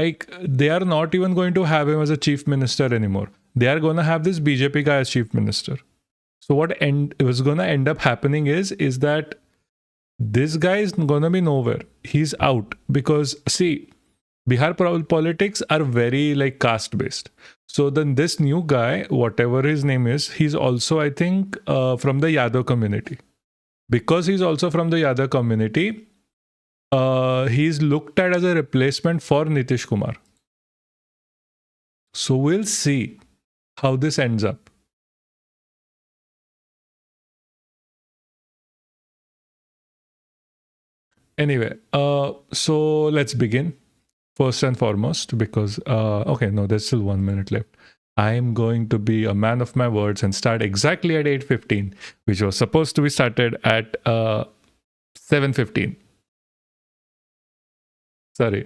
like they are not even going to have him as a chief minister anymore. They are going to have this BJP guy as chief minister. So what was going to end up happening is that this guy is going to be nowhere. He's out because see, Bihar politics are very like caste based. So then this new guy, whatever his name is, he's also I think from the Yadav community. Because he's also from the Yadav community, he's looked at as a replacement for Nitish Kumar. So we'll see how this ends up. Anyway, so let's begin. First and foremost, because okay, no, there's still 1 minute left. I'm going to be a man of my words and start exactly at 8:15, which was supposed to be started at 7:15. Sorry.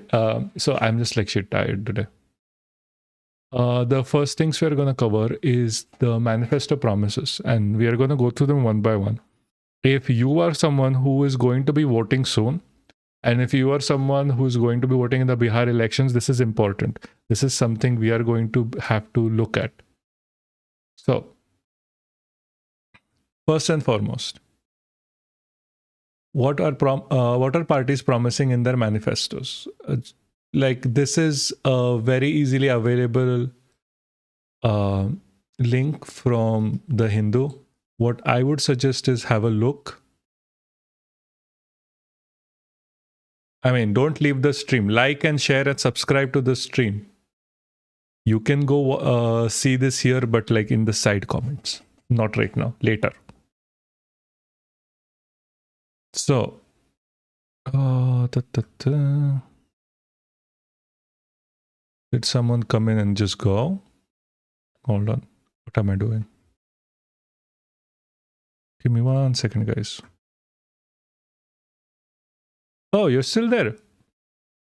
So I'm just like shit tired today. The first things we're going to cover is the manifesto promises, and we are going to go through them one by one. If you are someone who is going to be voting soon, and if you are someone who's going to be voting in the Bihar elections, this is important. This is something we are going to have to look at. So, first and foremost, what are parties promising in their manifestos? Like this is a very easily available link from the Hindu. What I would suggest is have a look. I mean, don't leave the stream. Like and share and subscribe to the stream. You can go see this here, but like in the side comments. Not right now, later. So, did someone come in and just go? Hold on. What am I doing? Give me 1 second, guys. Oh, you're still there.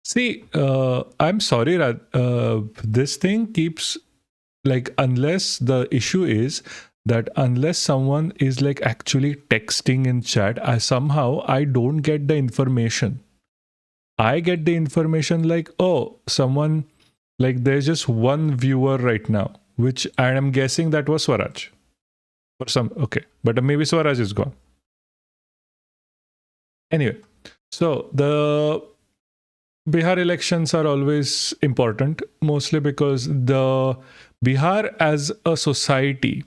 See, I'm sorry, this thing keeps like, unless the issue is that unless someone is like actually texting in chat, I don't get the information. I get the information like, oh, someone, like there's just one viewer right now, which I am guessing that was Swaraj. Or some, okay, but maybe Swaraj is gone. Anyway. So the Bihar elections are always important, mostly because the Bihar as a society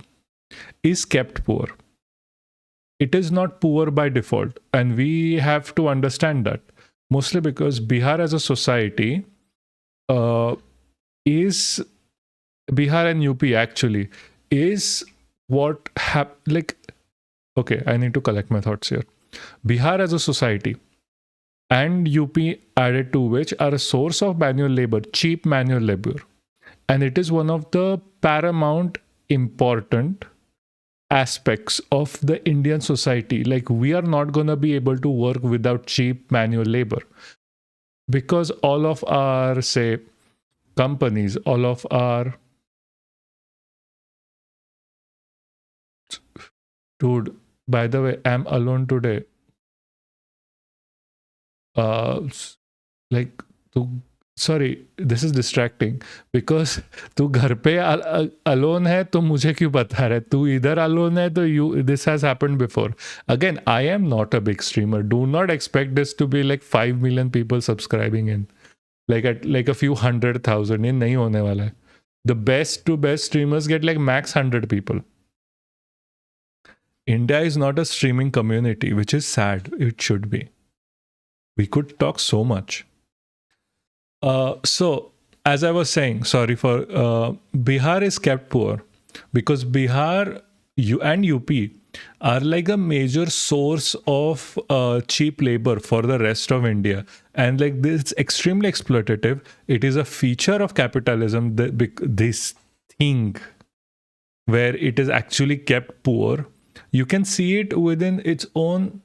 is kept poor. It is not poor by default, and we have to understand that. Mostly because Bihar as a society is Bihar and UP actually is what like. Okay, I need to collect my thoughts here. Bihar as a society and UP added to which are a source of manual labor, cheap manual labor. And it is one of the paramount important aspects of the Indian society. Like we are not going to be able to work without cheap manual labor. Because all of our, say, companies, all of our... Dude, by the way, I'm alone today. Like sorry, this is distracting because तू घर पे alone है तो मुझे क्यों बता रहा है? तू इधर alone है तो this has happened before. Again, I am not a big streamer. Do not expect this to be like 5 million people subscribing in. Like at like a few 100,000. ये नहीं होने वाला है. The best to best streamers get like max 100 people. India is not a streaming community, which is sad. It should be. We could talk so much. So, as I was saying, sorry for Bihar is kept poor because Bihar and UP are like a major source of cheap labor for the rest of India. And like this, it's extremely exploitative. It is a feature of capitalism, this thing where it is actually kept poor. You can see it within its own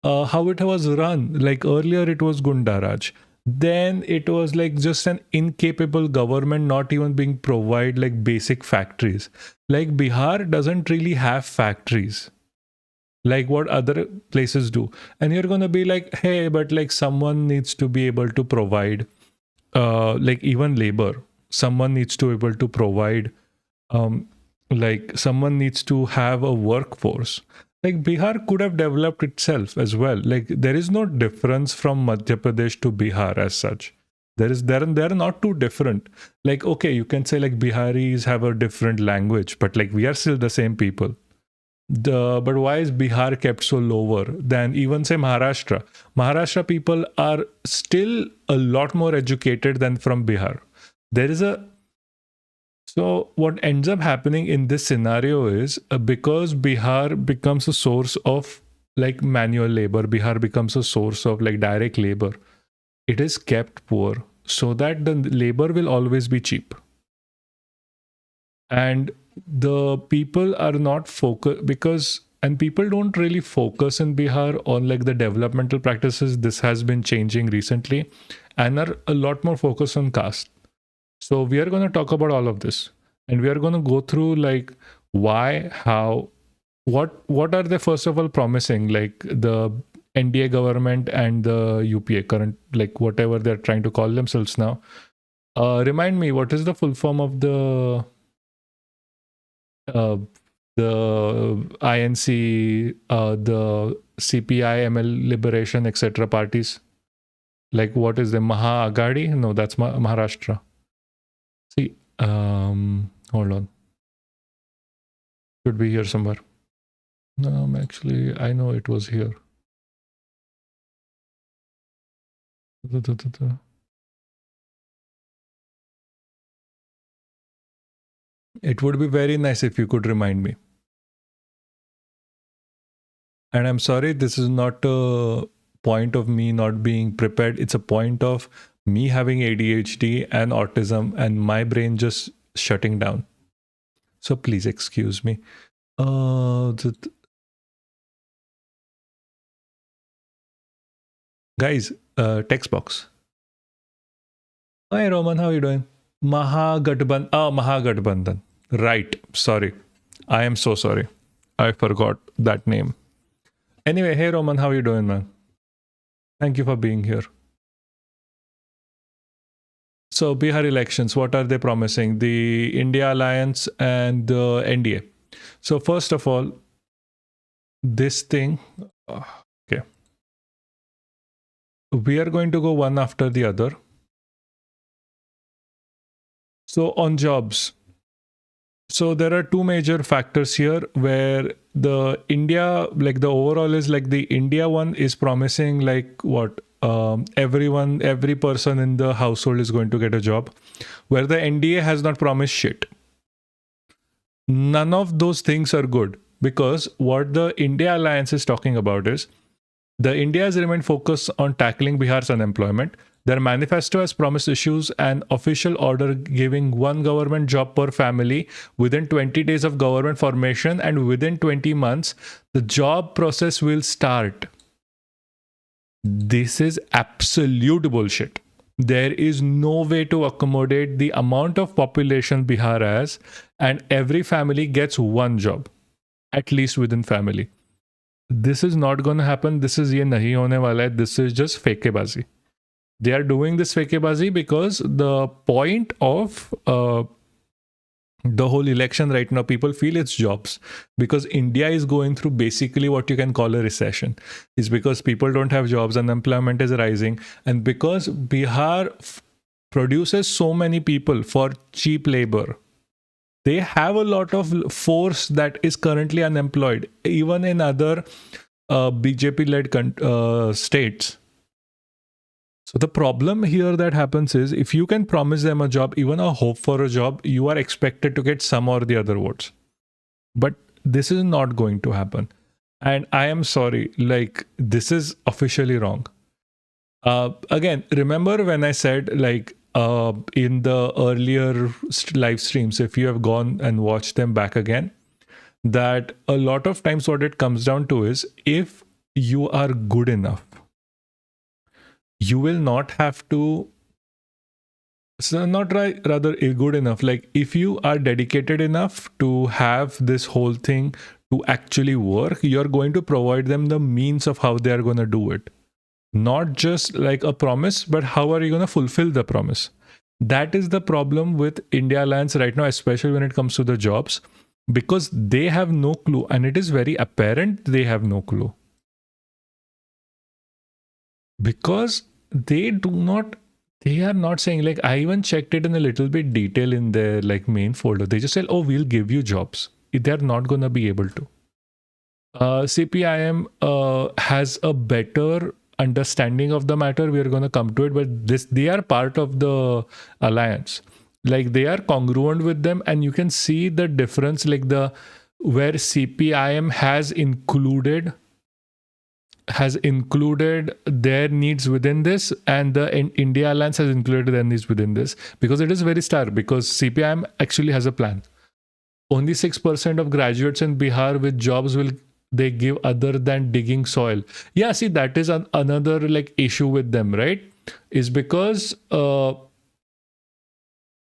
how it was run. Like earlier it was Gundaraj, then it was like just an incapable government not even being provide like basic factories. Like Bihar doesn't really have factories like what other places do, and you're going to be like, hey, but like someone needs to be able to provide like even labor, someone needs to be able to provide, like someone needs to have a workforce. Like Bihar could have developed itself as well. Like there is no difference from Madhya Pradesh to Bihar as such. They're not too different. Like okay, you can say like Biharis have a different language, but like we are still the same people. But why is Bihar kept so lower than even say Maharashtra? Maharashtra people are still a lot more educated than from Bihar. There is a So what ends up happening in this scenario is because Bihar becomes a source of like manual labor, Bihar becomes a source of like direct labor. It is kept poor so that the labor will always be cheap. And the people are not focused because, and people don't really focus in Bihar on like the developmental practices. This has been changing recently and are a lot more focused on caste. So we are going to talk about all of this, and we are going to go through like why, how, what are they first of all promising, like the NDA government and the UPA current, like whatever they're trying to call themselves now. Remind me, what is the full form of the INC, the CPI, ML Liberation, etc. parties? Like what is the Maha Agadi? No, that's Maharashtra. See, hold on. Should be here somewhere. No, actually, I know it was here. It would be very nice if you could remind me. And I'm sorry, this is not a point of me not being prepared. It's a point of me having ADHD and autism and my brain just shutting down. So please excuse me. Guys, text box. Hi Roman, how are you doing? Mahagadbandhan. Right. Sorry. I am so sorry. I forgot that name. Anyway, hey Roman, how are you doing, man? Thank you for being here. So Bihar elections, what are they promising? The India Alliance and the NDA. So first of all, this thing, okay. We are going to go one after the other. So on jobs. So there are two major factors here where the India, like the overall is like the India one is promising like what? Every person in the household is going to get a job, where the NDA has not promised shit. None of those things are good because what the India Alliance is talking about is the India has remained focused on tackling Bihar's unemployment. Their manifesto has promised issues an official order giving one government job per family within 20 days of government formation, and within 20 months, the job process will start. This is absolute bullshit. There is no way to accommodate the amount of population Bihar has, and every family gets one job, at least within family. This is not going to happen. This is ye nahi hone wala hai. This is just fekebazi. They are doing this fekebazi because the point of the whole election right now, people feel it's jobs, because India is going through basically what you can call a recession. Is because people don't have jobs, unemployment is rising, and because Bihar produces so many people for cheap labor, they have a lot of force that is currently unemployed, even in other BJP-led states. So the problem here that happens is if you can promise them a job, even a hope for a job, you are expected to get some or the other votes. But this is not going to happen. And I am sorry, like this is officially wrong. Again, remember when I said like in the earlier live streams, if you have gone and watched them back again, that a lot of times what it comes down to is if you are good enough, you will not have to, so not right, rather good enough. Like if you are dedicated enough to have this whole thing to actually work, you're going to provide them the means of how they are going to do it. not just like a promise, but how are you going to fulfill the promise? That is the problem with India Alliance right now, especially when it comes to the jobs, because they have no clue, and it is very apparent they have no clue. Because they are not saying, like, I even checked it in a little bit detail in their like main folder. They just said, oh, we'll give you jobs. They're not going to be able to. CPIM has a better understanding of the matter. We are going to come to it, but they are part of the alliance. Like, they are congruent with them, and you can see the difference, like where CPIM has included their needs within this, and the India Alliance has included their needs within this, because it is very stark, because CPIM actually has a plan. Only 6% of graduates in Bihar with jobs will they give other than digging soil. Yeah, see, that is another like issue with them, right? Is because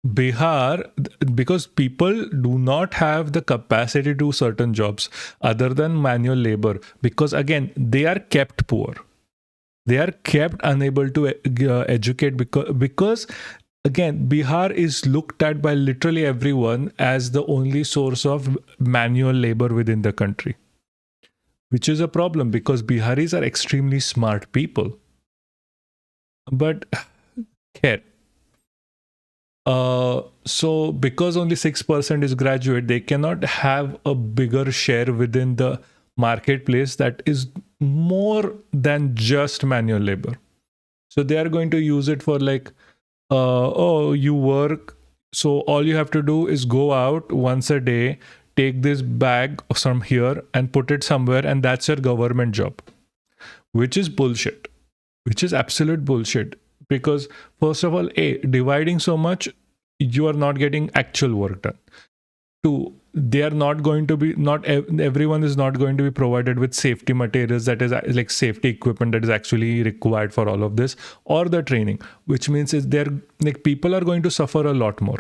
Bihar, because people do not have the capacity to do certain jobs other than manual labor, because again, they are kept poor. They are kept unable to educate, because again, Bihar is looked at by literally everyone as the only source of manual labor within the country, which is a problem because Biharis are extremely smart people. But care. So because only 6% is graduate, they cannot have a bigger share within the marketplace that is more than just manual labor. So they are going to use it for like, oh, you work, so all you have to do is go out once a day, take this bag from here and put it somewhere, and that's your government job, which is bullshit, which is absolute bullshit. Because first of all, dividing so much, you are not getting actual work done. Two, they are not going to be, not everyone is not going to be provided with safety materials, that is like safety equipment that is actually required for all of this, or the training, which means is they're like, people are going to suffer a lot more.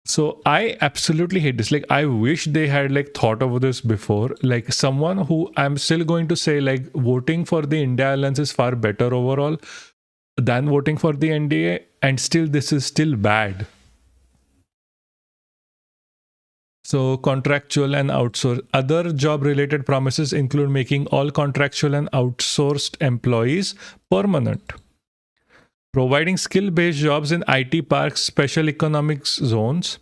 So I absolutely hate this. Like, I wish they had like thought over this before. Like, someone who I'm still going to say, like, voting for the India Alliance is far better overall than voting for the NDA, and still this is still bad. So contractual and outsourced. Other job related promises include making all contractual and outsourced employees permanent, providing skill-based jobs in IT parks, special economic zones,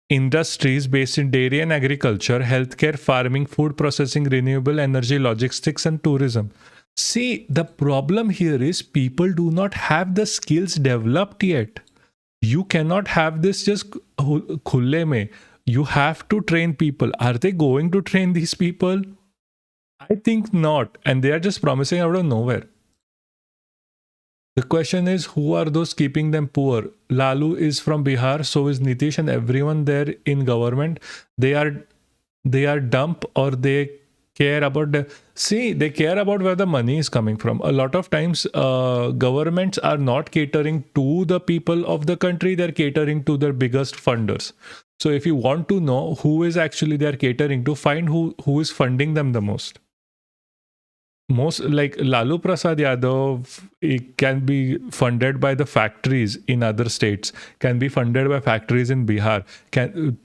industries based in dairy and agriculture, healthcare, farming, food processing, renewable energy, logistics, and tourism. See, the problem here is people do not have the skills developed yet. You cannot have this just khulle mein. You have to train people. Are they going to train these people? I think not. And they are just promising out of nowhere. The question is, who are those keeping them poor? Lalu is from Bihar, so is Nitish, and everyone there in government. They are dumb, or they care about they care about where the money is coming from. A lot of times governments are not catering to the people of the country, they're catering to their biggest funders. So if you want to know who is actually they're catering to, find who is funding them the most. Most like Lalu Prasad Yadav, it can be funded by the factories in other states, can be funded by factories in Bihar,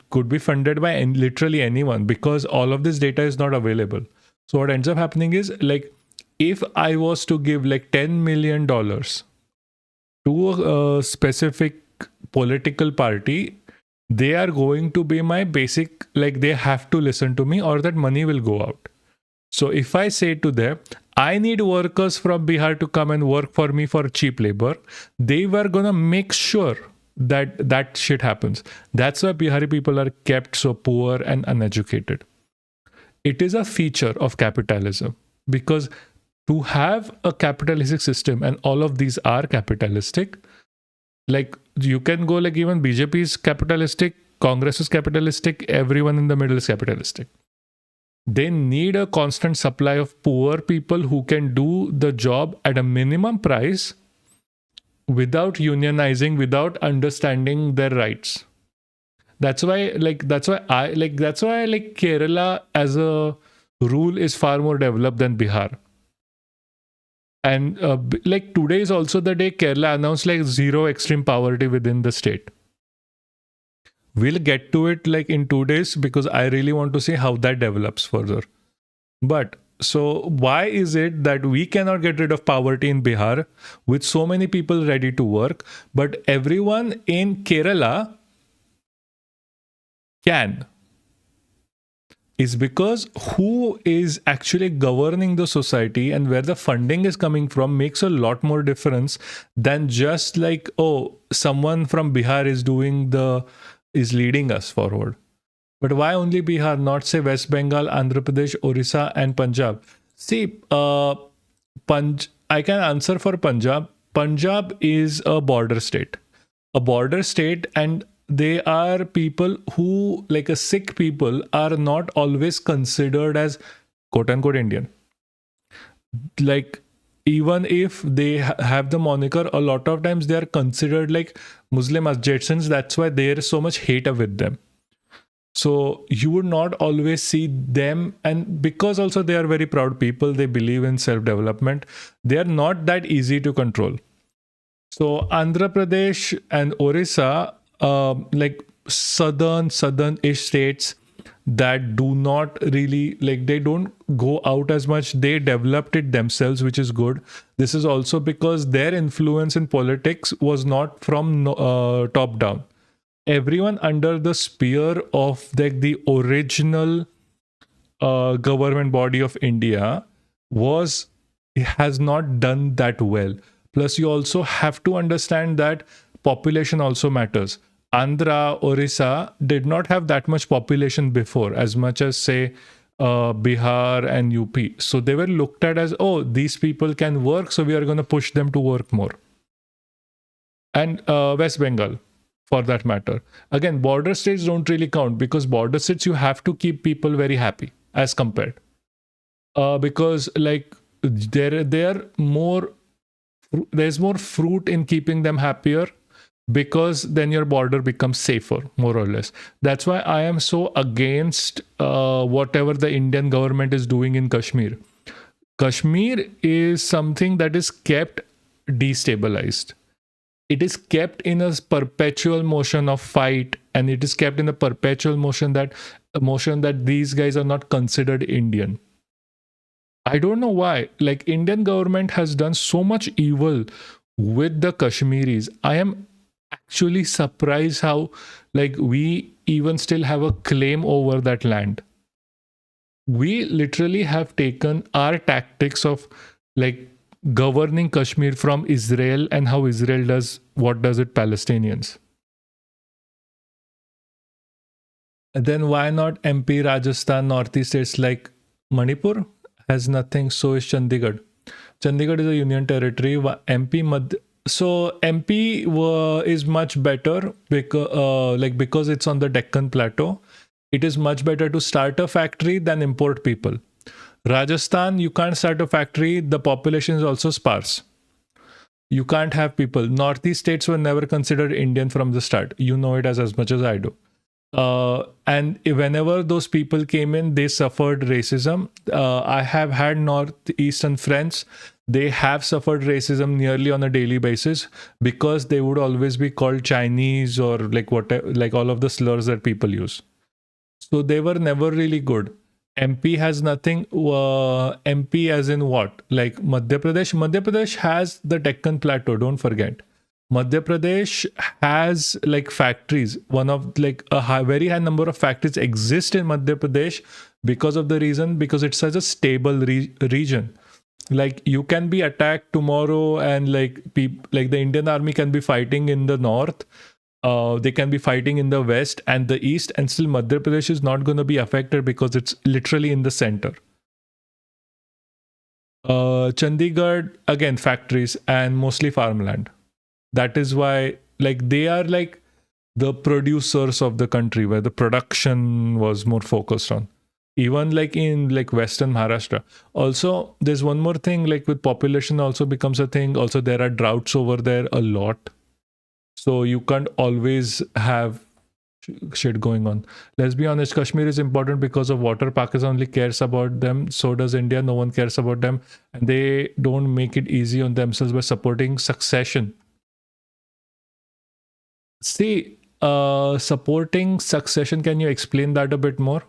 could be funded by literally anyone, because all of this data is not available. So what ends up happening is, like, if I was to give like $10 million to a specific political party, they are going to be my basic, like, they have to listen to me or that money will go out. So if I say to them, I need workers from Bihar to come and work for me for cheap labor, they were going to make sure that that shit happens. That's why Bihari people are kept so poor and uneducated. It is a feature of capitalism, because to have a capitalistic system, and all of these are capitalistic, like, you can go like, even BJP is capitalistic, Congress is capitalistic, everyone in the middle is capitalistic. They need a constant supply of poor people who can do the job at a minimum price without unionizing, without understanding their rights. That's why Kerala as a rule is far more developed than Bihar. And like today is also the day Kerala announced like zero extreme poverty within the state. We'll get to it like in 2 days because I really want to see how that develops further. But so why is it that we cannot get rid of poverty in Bihar with so many people ready to work, but everyone in Kerala can? Is because who is actually governing the society and where the funding is coming from makes a lot more difference than just like, oh, someone from Bihar is leading us forward. But why only Bihar, not say West Bengal, Andhra Pradesh, Orissa, and Punjab? See, I can answer for Punjab. Punjab is a border state. A border state, and they are people who, like a Sikh people, are not always considered as quote unquote Indian. Like, even if they have the moniker, a lot of times they are considered like Muslim adjacents. That's why there is so much hate with them. So you would not always see them, and because also they are very proud people, they believe in self-development, they are not that easy to control. So Andhra Pradesh and Orissa, like southern-ish states that do not really, like, they don't go out as much, they developed it themselves, which is good. This is also because their influence in politics was not from top down. Everyone under the spear of the original government body of India has not done that well. Plus, you also have to understand that population also matters. Andhra, Orissa did not have that much population before, as much as say Bihar and UP. So they were looked at as, oh, these people can work, so we are going to push them to work more. And West Bengal, for that matter. Again, border states don't really count because border states, you have to keep people very happy as compared. Because like there's more fruit in keeping them happier, because then your border becomes safer, more or less. That's why I am so against whatever the Indian government is doing in Kashmir. Kashmir is something that is kept destabilized. It is kept in a perpetual motion of fight, and it is kept in a perpetual motion that these guys are not considered Indian. I don't know why. Like, Indian government has done so much evil with the Kashmiris. I am actually surprised how, like, we even still have a claim over that land. We literally have taken our tactics of like governing Kashmir from Israel, and how Israel does it Palestinians. And then why not MP, Rajasthan, Northeast states like Manipur has nothing, so is Chandigarh. Chandigarh is a union territory. So MP is much better because it's on the Deccan Plateau. It is much better to start a factory than import people. Rajasthan, you can't start a factory. The population is also sparse. You can't have people. Northeast states were never considered Indian from the start. You know it as much as I do. And whenever those people came in, they suffered racism. I have had Northeastern friends. They have suffered racism nearly on a daily basis because they would always be called Chinese or like whatever, like all of the slurs that people use. So they were never really good. MP has nothing. MP as in what? Like Madhya Pradesh. Madhya Pradesh has the Deccan Plateau. Don't forget. Madhya Pradesh has like factories. One of like very high number of factories exist in Madhya Pradesh because it's such a stable region. Like you can be attacked tomorrow, and like the Indian army can be fighting in the north. They can be fighting in the west and the east, and still Madhya Pradesh is not going to be affected because it's literally in the center. Chandigarh, again, factories and mostly farmland. That is why, like, they are like the producers of the country, where the production was more focused on. Even like in like Western Maharashtra. Also, there's one more thing, like with population also becomes a thing. Also, there are droughts over there a lot. So you can't always have shit going on. Let's be honest, Kashmir is important because of water. Pakistan only cares about them. So does India. No one cares about them. And they don't make it easy on themselves by supporting succession. See, supporting succession, can you explain that a bit more?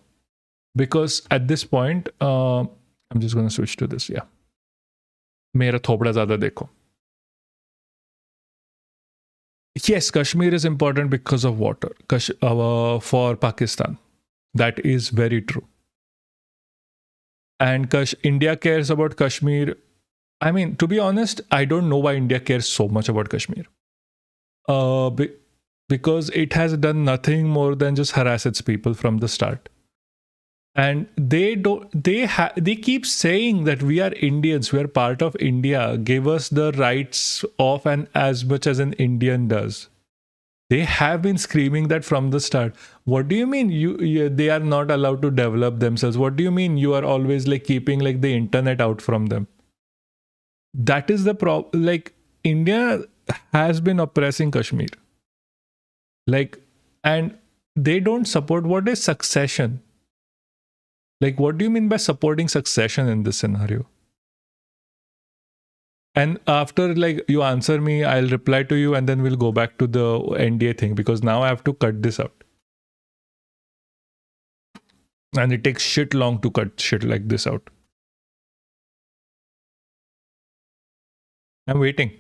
Because at this point, I'm just going to switch to this. Yeah. मेरा थोपड़ा ज़्यादा देखो. Yes, Kashmir is important because of water for Pakistan. That is very true. And India cares about Kashmir. I mean, to be honest, I don't know why India cares so much about Kashmir. Because it has done nothing more than just harass its people from the start. And they keep saying that we are Indians, we are part of India, give us the rights of and as much as an Indian does. They have been screaming that from the start. What do you mean they are not allowed to develop themselves? What do you mean you are always like keeping like the internet out from them? That is the problem. Like, India has been oppressing Kashmir. Like, and they don't support. What is succession? Like, what do you mean by supporting succession in this scenario? And after like you answer me, I'll reply to you and then we'll go back to the NDA thing, because now I have to cut this out. And it takes shit long to cut shit like this out. I'm waiting.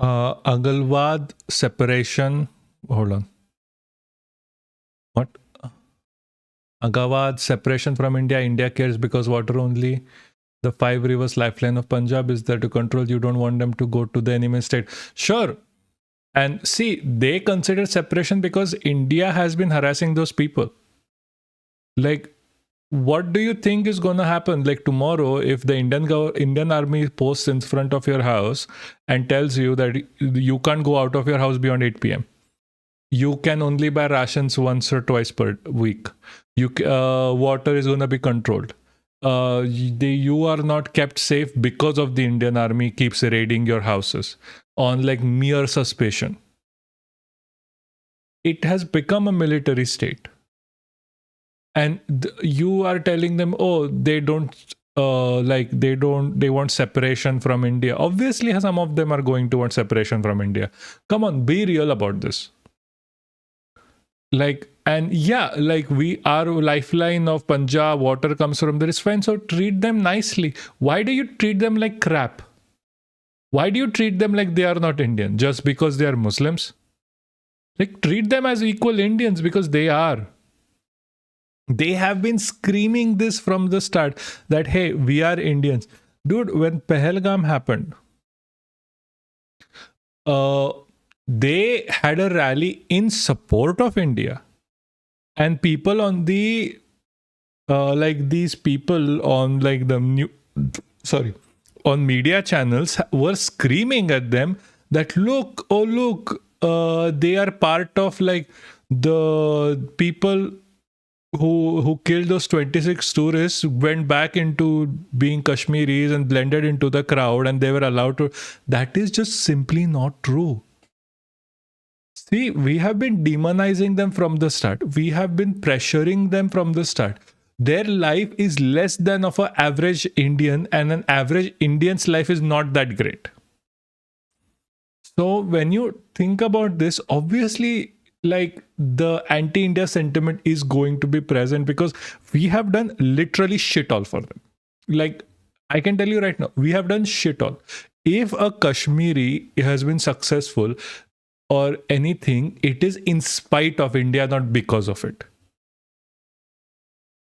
Agalwad separation. Hold on. What? Agalwad separation from India. India cares because water only. The 5 rivers lifeline of Punjab is there to control. You don't want them to go to the enemy state. Sure. And see, they consider separation because India has been harassing those people. Like, what do you think is going to happen? Like, tomorrow, if the Indian army posts in front of your house and tells you that you can't go out of your house beyond 8 p.m. You can only buy rations once or twice per week. Water is going to be controlled. You are not kept safe because of the Indian army keeps raiding your houses on like mere suspicion. It has become a military state. And you are telling them, oh, they don't they want separation from India. Obviously, some of them are going towards separation from India. Come on, be real about this. Like, and yeah, like our lifeline of Punjab, water comes from there, is fine. So treat them nicely. Why do you treat them like crap? Why do you treat them like they are not Indian just because they are Muslims? Like, treat them as equal Indians because they are. They have been screaming this from the start that, hey, we are Indians. Dude, when Pahalgam happened, they had a rally in support of India. And people on the, these people on like the on media channels were screaming at them that, look, oh, look, they are part of like the people who killed those 26 tourists, went back into being Kashmiris and blended into the crowd, and they were allowed to. That is just simply not true. See, we have been demonizing them from the start. We have been pressuring them from the start. Their life is less than of an average Indian, and an average Indian's life is not that great. So when you think about this, obviously, like, the anti-India sentiment is going to be present because we have done literally shit all for them. Like, I can tell you right now, we have done shit all. If a Kashmiri has been successful or anything, it is in spite of India, not because of it.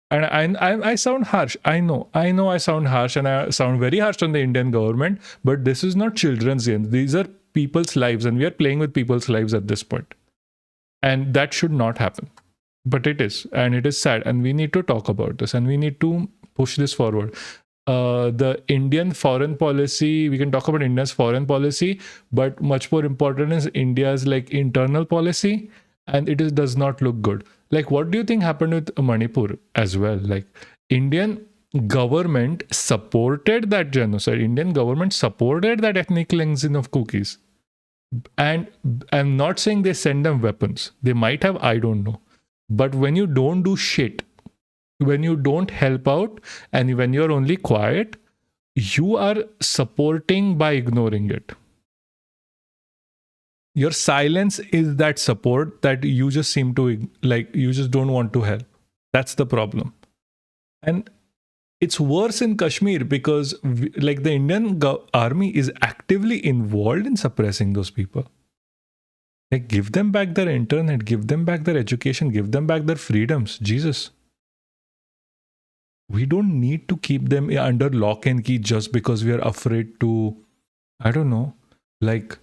And I sound harsh. I know I sound harsh, and I sound very harsh on the Indian government, but this is not children's games. These are people's lives, and we are playing with people's lives at this point. And that should not happen. But it is, and it is sad, and we need to talk about this, and we need to push this forward. the Indian foreign policy, we can talk about India's foreign policy, but much more important is India's like internal policy, and does not look good. Like, what do you think happened with Manipur as well? Like, Indian government supported that genocide. Indian government supported that ethnic cleansing of cookies. And I'm not saying they send them weapons. They might have, I don't know. But when you don't do shit, when you don't help out, and when you're only quiet, you are supporting by ignoring it. Your silence is that support that you just seem to, like, you just don't want to help. That's the problem. And it's worse in Kashmir because like the Indian army is actively involved in suppressing those people. Like, give them back their internet, give them back their education, give them back their freedoms. Jesus. We don't need to keep them under lock and key just because we are afraid to, I don't know, like,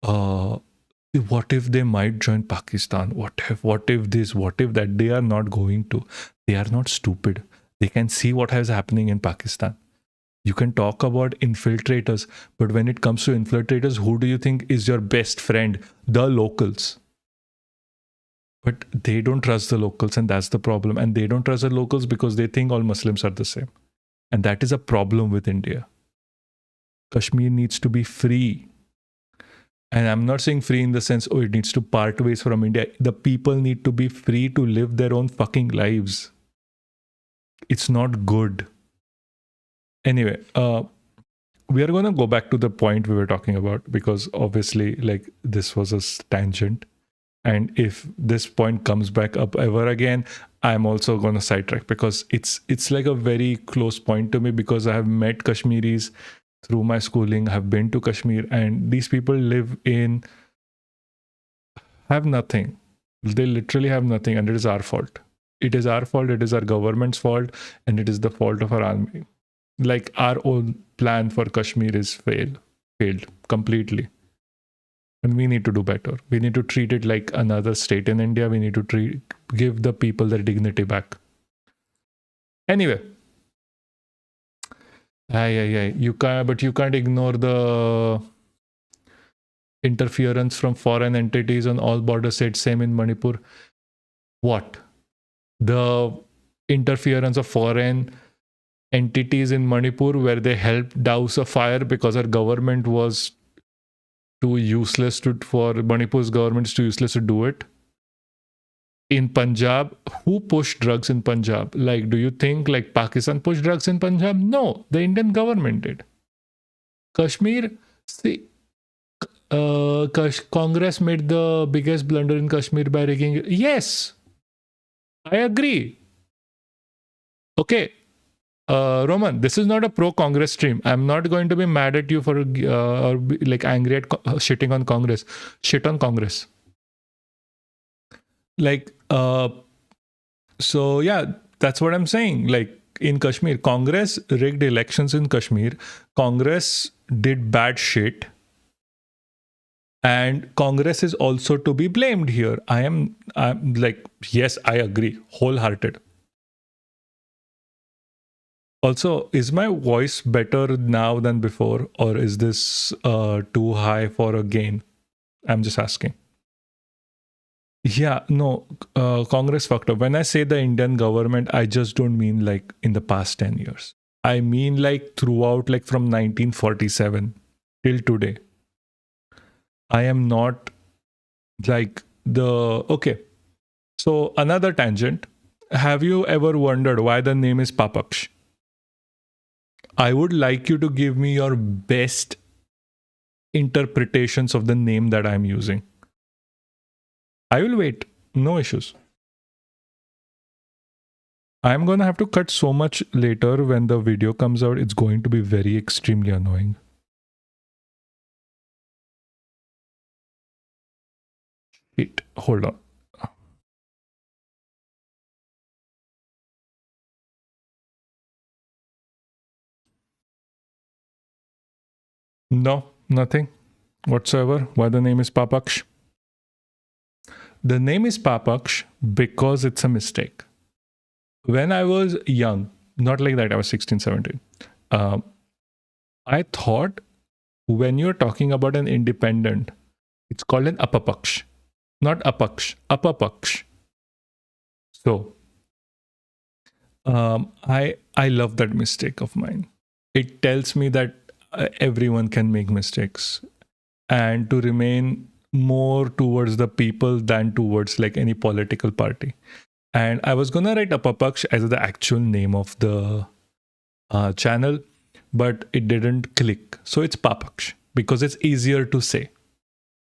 what if they might join Pakistan? What if this, what if that? They are not going to. They are not stupid. They can see what is happening in Pakistan. You can talk about infiltrators, but when it comes to infiltrators, who do you think is your best friend? The locals. But they don't trust the locals, and that's the problem. And they don't trust the locals because they think all Muslims are the same. And that is a problem with India. Kashmir needs to be free. And I'm not saying free in the sense, oh, it needs to part ways from India. The people need to be free to live their own fucking lives. It's not good. Anyway, we are going to go back to the point we were talking about because obviously, like, this was a tangent. And if this point comes back up ever again, I'm also going to sidetrack because it's like a very close point to me because I have met Kashmiris through my schooling. I've been to Kashmir, and these people have nothing. They literally have nothing, and it is our fault. It is our fault, it is our government's fault, and it is the fault of our army. Like, our own plan for Kashmir is failed completely. And we need to do better. We need to treat it like another state in India. We need to give the people their dignity back. Anyway. You can't ignore the interference from foreign entities on all border states. Same in Manipur. What? The interference of foreign entities in Manipur where they helped douse a fire because our government was too useless for Manipur's government is too useless to do it. In Punjab, who pushed drugs in Punjab? Like, do you think like Pakistan pushed drugs in Punjab? No, the Indian government did. Kashmir, see, Congress made the biggest blunder in Kashmir by rigging it. Yes, I agree. Okay, Roman, this is not a pro-Congress stream. I'm not going to be mad at you for or like angry at shitting on Congress. Shit on Congress. Like, so yeah, that's what I'm saying. Like, in Kashmir, Congress rigged elections in Kashmir. Congress did bad shit. And Congress is also to be blamed here. I'm like, yes, I agree. Wholehearted. Also, is my voice better now than before? Or is this too high for a gain? I'm just asking. Yeah, no, Congress fucked up. When I say the Indian government, I just don't mean like in the past 10 years. I mean like throughout, like from 1947 till today. I am not like okay. So another tangent. Have you ever wondered why the name is Papaksh? I would like you to give me your best interpretations of the name that I'm using. I will wait. No issues. I'm going to have to cut so much later when the video comes out. It's going to be very extremely annoying. Wait, hold on. No, nothing whatsoever. Why the name is Papaksh? The name is Papaksh because it's a mistake. When I was young, not like that, I was 16, 17. Um, I thought when you're talking about an independent, it's called an apapaksh, not apaksh, apapaksh. So I love that mistake of mine. It tells me that everyone can make mistakes, and to remain more towards the people than towards like any political party. And I was gonna write apapaksh as the actual name of the channel, but it didn't click. So it's papaksh because it's easier to say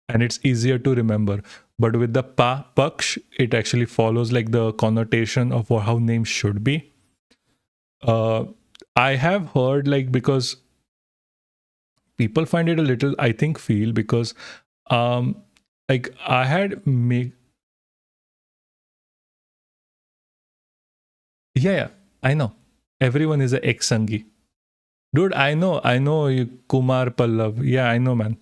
and it's easier to remember. But with the pa paksh, it actually follows like the connotation of how names should be. Uh, I have heard like because people find it a little, I think, feel because like I had make yeah, I know. Everyone is a ex Sangi. Dude, I know you, Kumar Pallav. Yeah, I know, man.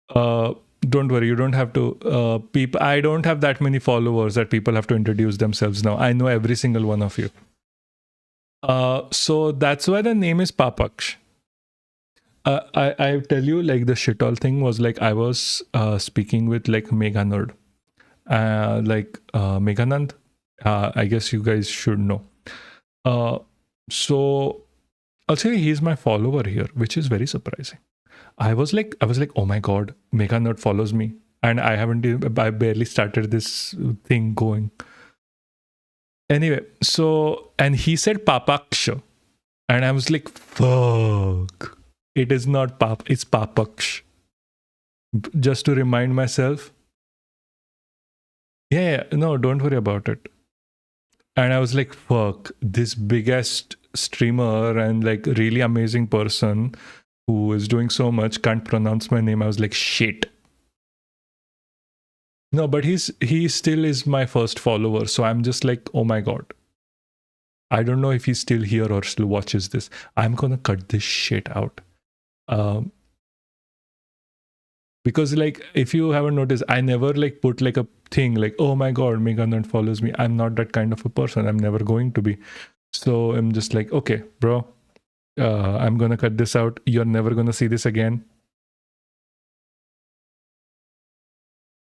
Uh, don't worry, you don't have to. People, I don't have that many followers that people have to introduce themselves now. I know every single one of you. So that's why the name is Papaksh. I tell you, like the shit all thing was like I was speaking with like Meghanand, Meghanand. I guess you guys should know. So I'll say he's my follower here, which is very surprising. I was like, oh my god, Mega Nerd follows me, and I barely started this thing going. Anyway, so and he said Papaksh, and I was like, fuck, it is not Pap, it's Papaksh. Just to remind myself. Yeah, no, don't worry about it. And I was like, fuck, this biggest streamer and like really amazing person who is doing so much can't pronounce my name. I was like, shit. No, but he still is my first follower. So I'm just like, oh my god. I don't know if he's still here or still watches this. I'm gonna cut this shit out. Because like if you haven't noticed, I never like put like a thing like, oh my god, Meghanand follows me. I'm not that kind of a person. I'm never going to be. So I'm just like, okay, bro, I'm gonna cut this out. You're never gonna see this again.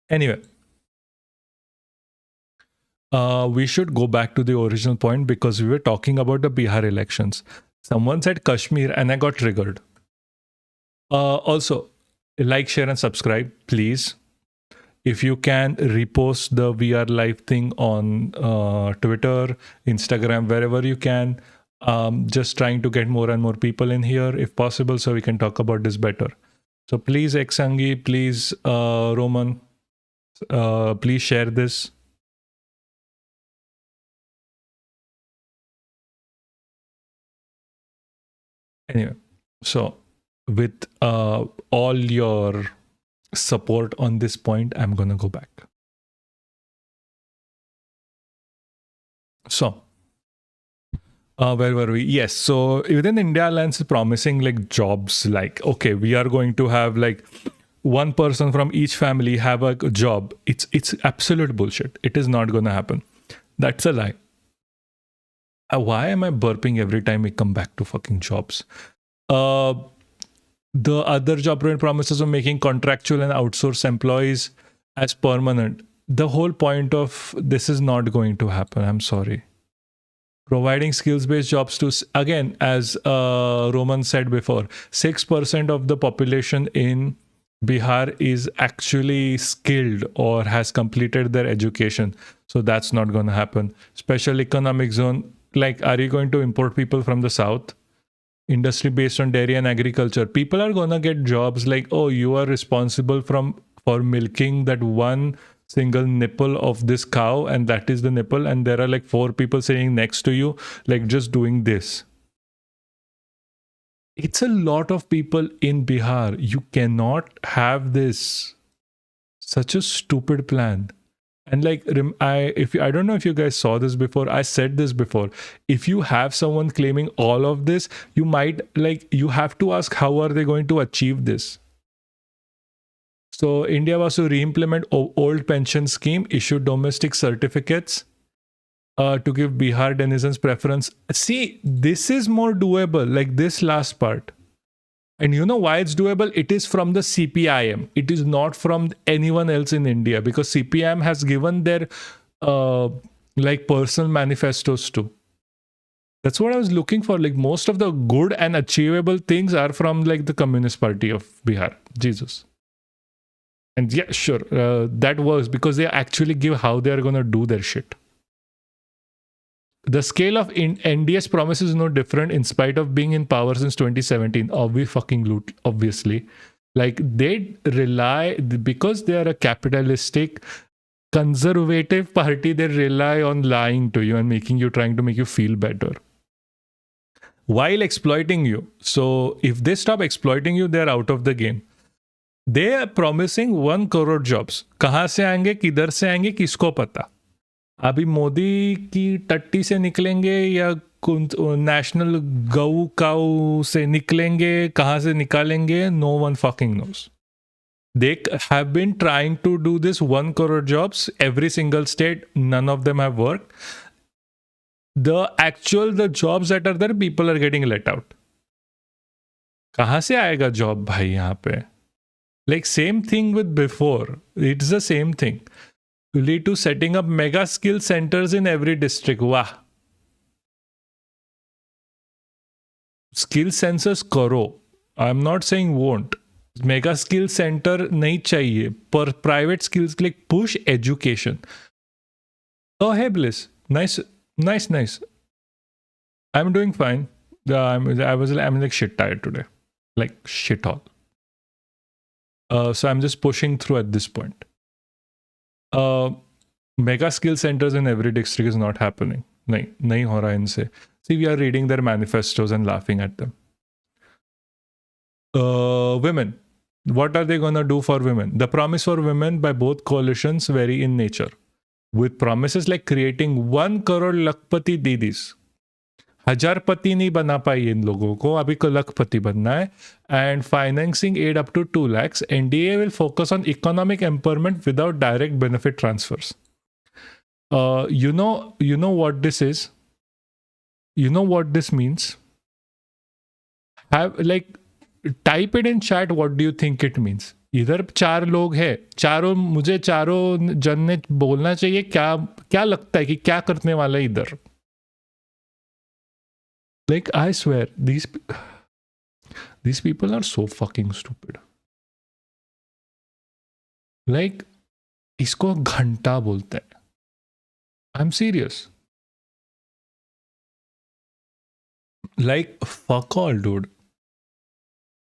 Anyway, we should go back to the original point because we were talking about the Bihar elections. Someone said Kashmir and I got triggered. Also, like, share, and subscribe, please. If you can, repost the VR Live thing on Twitter, Instagram, wherever you can. Just trying to get more and more people in here, if possible, so we can talk about this better. So please, Exangi, please, Roman, please share this. Anyway, so with all your support on this point, I'm gonna go back. So where were we? Yes, so within India Alliance is promising like jobs, like okay, we are going to have like one person from each family have a job. It's absolute bullshit. It is not gonna happen. That's a lie. Why am I burping every time we come back to fucking jobs? The other job promises of making contractual and outsourced employees as permanent. The whole point of this is not going to happen. I'm sorry. Providing skills-based jobs to, again, as Roman said before, 6% of the population in Bihar is actually skilled or has completed their education. So that's not going to happen. Special economic zone, like, are you going to import people from the south? Industry based on dairy and agriculture. People are going to get jobs like, oh, you are responsible for milking that one single nipple of this cow, and that is the nipple, and there are like 4 people sitting next to you, like just doing this. It's a lot of people in Bihar. You cannot have this. Such a stupid plan. And like, I don't know if you guys saw this before. I said this before. If you have someone claiming all of this, you might like, you have to ask how are they going to achieve this. So India was to re-implement old pension scheme, issue domestic certificates. to give Bihar denizens preference. See, this is more doable, like this last part. And you know why it's doable? It is from the CPIM. It is not from anyone else in India, because CPIM has given their like personal manifestos too. That's what I was looking for. Like most of the good and achievable things are from like the Communist Party of Bihar. Jesus. And yeah, sure, that works because they actually give how they are going to do their shit. The scale of NDS promises is no different in spite of being in power since 2017. Obviously. Like they rely, because they are a capitalistic, conservative party, they rely on lying to you and trying to make you feel better while exploiting you. So if they stop exploiting you, they're out of the game. They are promising 1 crore jobs. कहाँ से आएंगे, किधर से आएंगे, किसको पता? अभी मोदी की टट्टी से निकलेंगे या नेशनल गऊ काऊ से निकलेंगे, कहाँ से निकालेंगे, no one fucking knows. They have been trying to do this 1 crore jobs, every single state, none of them have worked. The jobs that are there, people are getting let out. कहाँ से आएगा job भाई यहाँ पे? Like same thing with before. It's the same thing. You lead to setting up mega skill centers in every district. Wow. Skill census karo. I'm not saying won't. Mega skill center nahi chahiye. Per private skills like push education. Oh, hey Bliss. Nice. I'm doing fine. I'm like shit tired today. Like shit all. So I'm just pushing through at this point. Mega skill centers in every district is not happening. Nahi ho raha inse. See, we are reading their manifestos and laughing at them. Women. What are they going to do for women? The promise for women by both coalitions vary in nature, with promises like creating 1 crore lakpati didis. हजारपति नहीं बना पाई इन लोगों को, अभी को लखपति बनना है. And financing aid up to 2 lakhs. NDA will focus on economic empowerment without direct benefit transfers. You know what this is? You know what this means? Type it in chat. What do you think it means? इधर 4 लोग हैं, मुझे चारों जन ने बोलना चाहिए क्या लगता है कि क्या करने वाला है इधर. Like, I swear, these people are so fucking stupid. Like, इसको घंटा बोलते हैं. I'm serious. Like, fuck all, dude.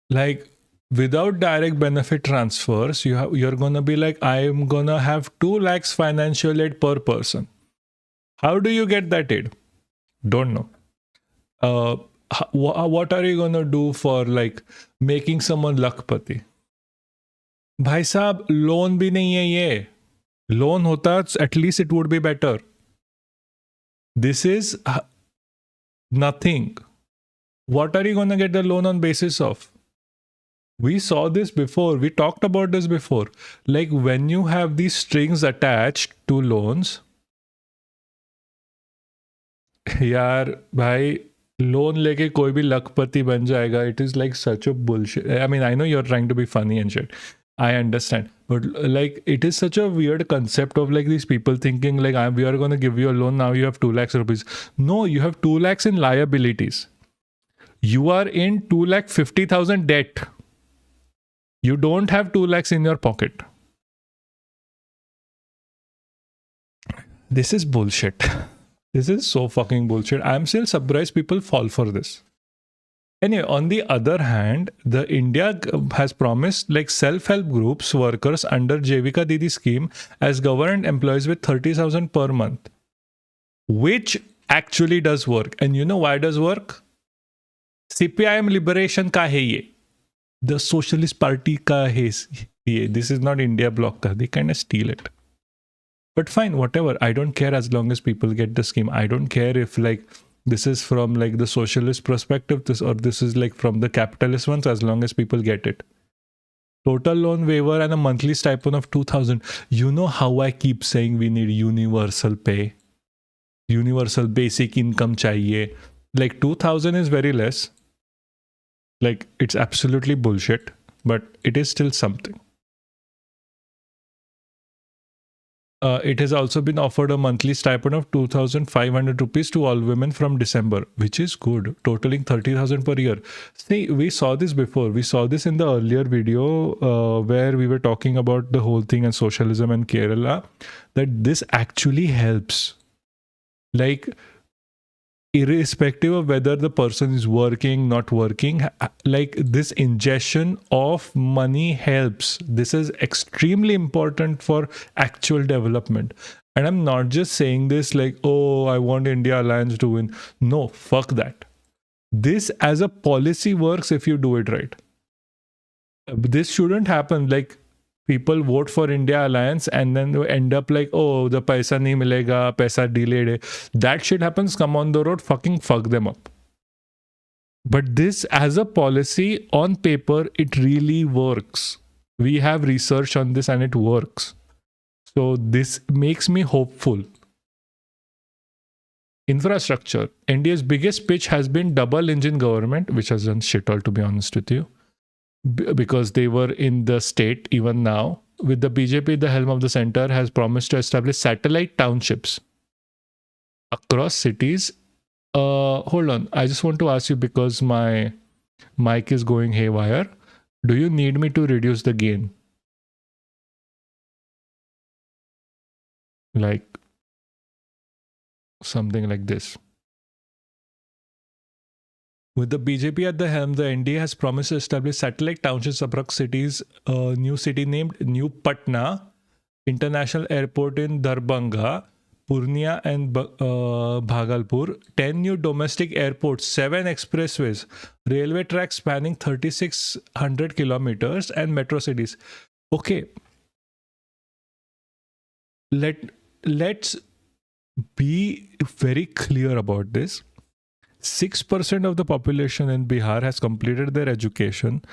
Like, without direct benefit transfers, you're gonna be like, I'm gonna have 2 lakhs financial aid per person. How do you get that aid? Don't know. What are you gonna do for like making someone lakpati? भाई साहब loan भी नहीं है ये. Loan होता at least it would be better. This is nothing. What are you gonna get the loan on basis of? We saw this before. We talked about this before. Like when you have these strings attached to loans, यार भाई loan लेके कोई भी लखपति बन जाएगा. It is like such a bullshit. I mean, I know you're trying to be funny and shit. I understand. But like it is such a weird concept of like these people thinking like we are going to give you a loan. Now you have 2 lakhs rupees. No, you have 2 lakhs in liabilities. You are in 2,50,000 debt. You don't have 2 lakhs in your pocket. This is bullshit. This is so fucking bullshit. I'm still surprised people fall for this. Anyway, on the other hand, the India has promised like self-help groups, workers under Jevika Didi scheme as government employees with 30,000 per month, which actually does work. And you know why it does work? CPIM liberation ka hai ye. The Socialist Party ka hai ye. This is not India bloc ka. They kind of steal it. But fine, whatever. I don't care as long as people get the scheme. I don't care if like this is from like the socialist perspective, this is like from the capitalist ones, as long as people get it. Total loan waiver and a monthly stipend of 2,000. You know how I keep saying we need universal pay? universal basic income चाहिए. Like 2000 is very less. Like it's absolutely bullshit, but it is still something. It has also been offered a monthly stipend of 2,500 rupees to all women from December, which is good, totaling 30,000 per year. See, we saw this before. We saw this in the earlier video where we were talking about the whole thing and socialism and Kerala, that this actually helps. Like, irrespective of whether the person is working, not working, like this ingestion of money helps. This is extremely important for actual development. And I'm not just saying this like, oh, I want India Alliance to win. No, fuck that. This as a policy works if you do it right. This shouldn't happen. Like, people vote for India Alliance and then they end up like, oh, the paisa nahi milega, paisa delayed. That shit happens, come on the road, fucking fuck them up. But this as a policy on paper, it really works. We have research on this and it works. So this makes me hopeful. Infrastructure. India's biggest pitch has been double engine government, which has done shit all, to be honest with you. Because they were in the state even now. With the BJP at the helm of the center, has promised to establish satellite townships across cities. Hold on, I just want to ask you, because my mic is going haywire. Do you need me to reduce the gain? Like something like this. With the BJP at the helm, the NDA has promised to establish satellite townships across cities. A new city named New Patna, International Airport in Darbhanga, Purnia and Bhagalpur, 10 new domestic airports, 7 expressways, railway tracks spanning 3,600 kilometers, and metro cities. Okay. Let's be very clear about this. 6% of the population in Bihar has completed their education.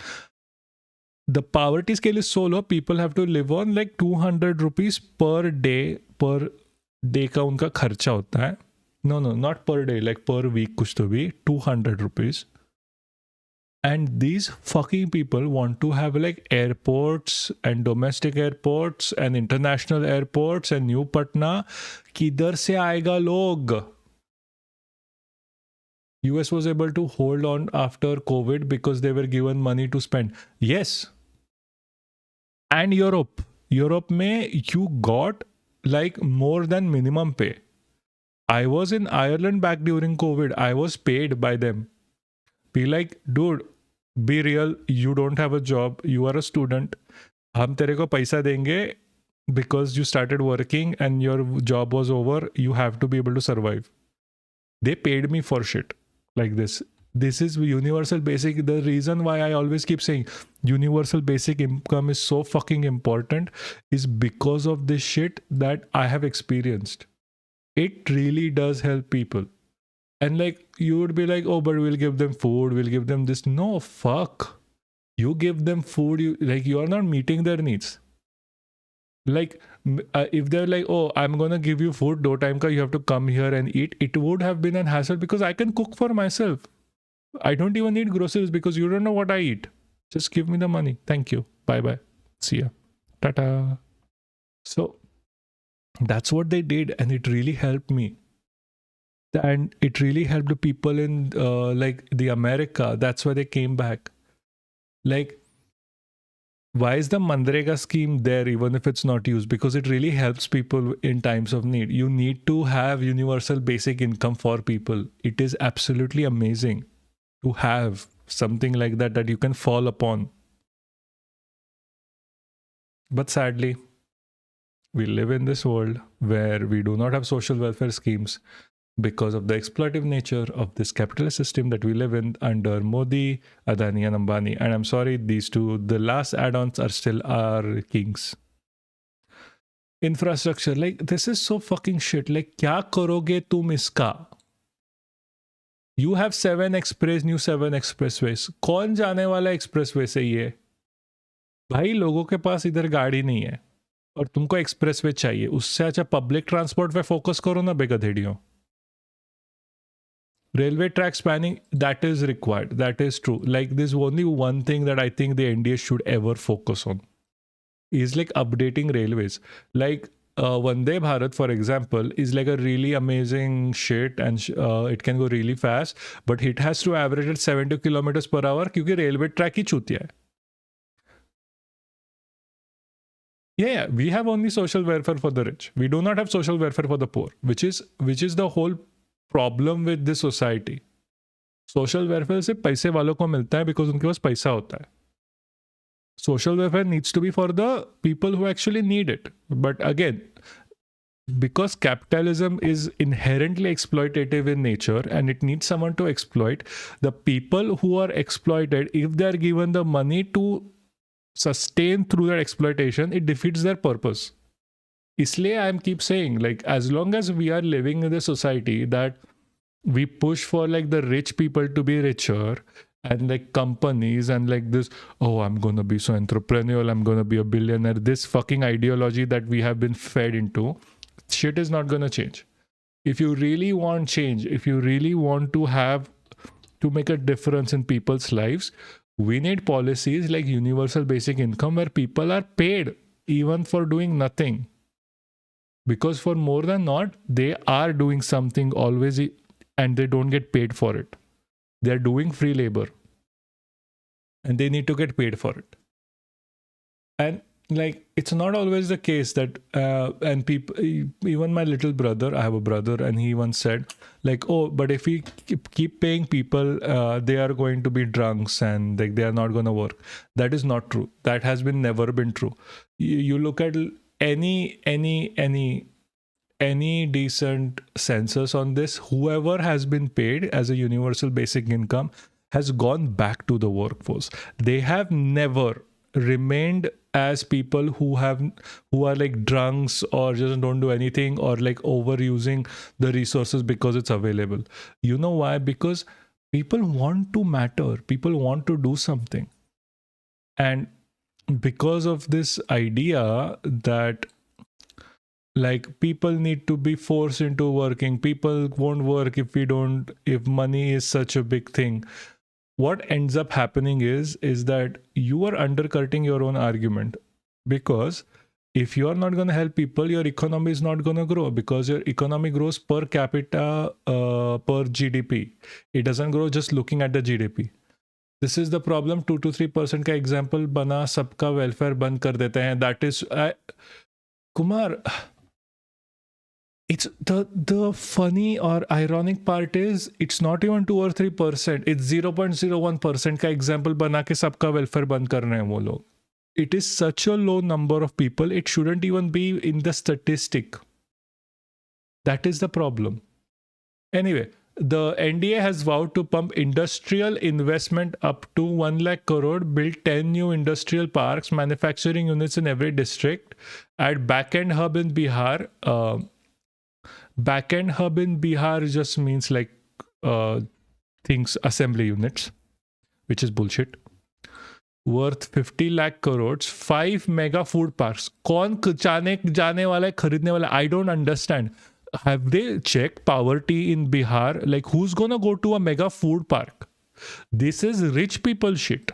The poverty scale is so low, people have to live on like 200 rupees per day का उनका खर्चा होता है. No, not per day, like per week कुछ तो भी 200 rupees. And these fucking people want to have like airports and domestic airports and international airports and New Patna. किधर से आएगा लोग? US was able to hold on after COVID because they were given money to spend. Yes. And Europe mein you got like more than minimum pay. I was in Ireland back during COVID. I was paid by them. Be like, dude, be real. You don't have a job. You are a student. हम तेरे को पैसा देंगे because you started working and your job was over. You have to be able to survive. They paid me for shit. Like this. This is universal basic. The reason why I always keep saying universal basic income is so fucking important is because of this shit that I have experienced. It really does help people. And like, you would be like, oh, but we'll give them food, we'll give them this. No, fuck. You give them food, you are not meeting their needs. Like, if they're like, oh, I'm going to give you food, 2 time ka, you have to come here and eat. It would have been an hassle because I can cook for myself. I don't even need groceries because you don't know what I eat. Just give me the money. Thank you. Bye-bye. See ya. Ta-ta. So, that's what they did. And it really helped me. And it really helped the people in like the America. That's why they came back. Like, why is the Manrega scheme there even if it's not used? Because it really helps people in times of need. You need to have universal basic income for people. It is absolutely amazing to have something like that you can fall upon. But sadly, we live in this world where we do not have social welfare schemes because of the exploitative nature of this capitalist system that we live in under Modi, Adani and Ambani. And I'm sorry, these two, the last add-ons are still our kings. Infrastructure, like, this is so fucking shit. Like, kya karoge tum iska? You have 7 new 7 expressways. कौन जाने वाला expressway से ये? भाई लोगों के पास इधर गाड़ी नहीं है और तुमको expressway चाहिए. उससे अच्छा public transport पे focus करो ना बेगधेड़ियों. Railway track spanning, that is required. That is true. Like, there's only one thing that I think the NDA should ever focus on is like updating railways. Like, Vande Bharat, for example, is like a really amazing shit and it can go really fast, but it has to average at 70 kilometers per hour because railway track ही चूतिया है. Yeah, we have only social welfare for the rich. We do not have social welfare for the poor, which is the whole problem with this society. Social welfare से पैसे वालों को मिलता है because उनके पास पैसा होता है. Social welfare needs to be for the people who actually need it. But again, because capitalism is inherently exploitative in nature and it needs someone to exploit, the people who are exploited, if they are given the money to sustain through that exploitation, it defeats their purpose. Isliye I keep saying, like, as long as we are living in a society that we push for like the rich people to be richer and like companies and like this, oh, I'm gonna be so entrepreneurial, I'm gonna be a billionaire, this fucking ideology that we have been fed into, shit is not gonna change. If you really want change, if you really want to make a difference in people's lives, we need policies like universal basic income where people are paid even for doing nothing. Because for more than not, they are doing something always and they don't get paid for it. They're doing free labor and they need to get paid for it. And like, it's not always the case that and people, even my little brother, I have a brother, and he once said like, oh, but if we keep paying people, they are going to be drunks and like they are not going to work. That is not true. That has never been true. You look at any decent census on this, whoever has been paid as a universal basic income has gone back to the workforce. They have never remained as people who are like drunks or just don't do anything or like overusing the resources because it's available. You know why? Because people want to matter. People want to do something. And because of this idea that like people need to be forced into working, people won't work if money is such a big thing. What ends up happening is that you are undercutting your own argument, because if you are not going to help people, your economy is not going to grow, because your economy grows per capita, per GDP. It doesn't grow just looking at the GDP. This is the problem. 2 to 3% का example बना, सबका welfare बंद कर देते हैं. That is, Kumar, it's the funny or ironic part is it's not even 2 or 3%. It's 0.01% का example बना के सबका welfare बंद कर रहे हैं वो लोग. It is such a low number of people. It shouldn't even be in the statistic. That is the problem. Anyway, the NDA has vowed to pump industrial investment up to 1 lakh crore, build 10 new industrial parks, manufacturing units in every district, add back-end hub in Bihar. Back-end hub in Bihar just means like things, assembly units, which is bullshit. Worth 50 lakh crores, 5 mega food parks. कौन जाने वाला है, खरीदने वाला? I don't understand. Have they checked poverty in Bihar? Like, who's gonna go to a mega food park? This is rich people shit.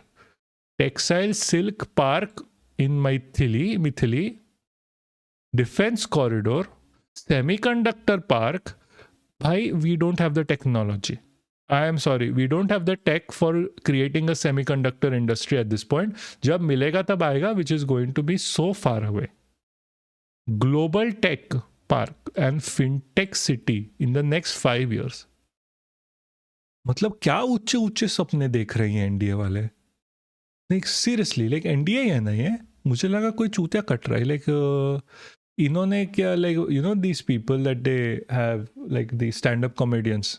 Textile silk park in Mithili. Defense corridor. Semiconductor park. Bhai, we don't have the technology. I am sorry, we don't have the tech for creating a semiconductor industry at this point. Jab milega tab aayega, which is going to be so far away. Global tech park and fintech city in the next 5 years. मतलब क्या ऊंचे ऊंचे सपने देख रही हैं NDA वाले? Like seriously, like NDA है ना ये? मुझे लगा कोई चूतिया कट रहा है. Like इन्होंने क्या, like you know these people that they have, like the stand-up comedians,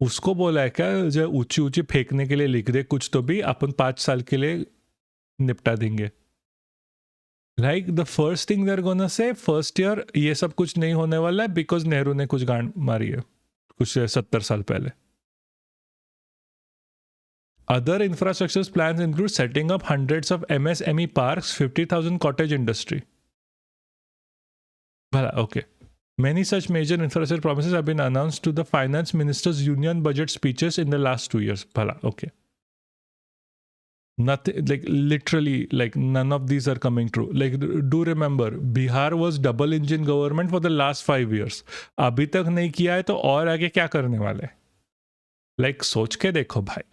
उसको बोला है क्या जो ऊंची ऊंची फेंकने के लिए लिख दे कुछ तो भी अपन 5 साल के लिए निपटा देंगे. Like the first thing they're gonna say, first year ये सब कुछ नहीं होने वाला है because नेहरू ने कुछ गांड मारी है कुछ 70 साल पहले. Other infrastructure plans include setting up hundreds of MSME parks, 50,000 cottage industry. भला okay. Many such major infrastructure promises have been announced to the finance minister's union budget speeches in the last 2 years. Bhala, okay. Nothing, like literally, like none of these are coming true. Like, do remember, Bihar was double engine government for the last 5 years. अभी तक नहीं किया है तो और आगे क्या करने वाले? Like, सोच के देखो भाई.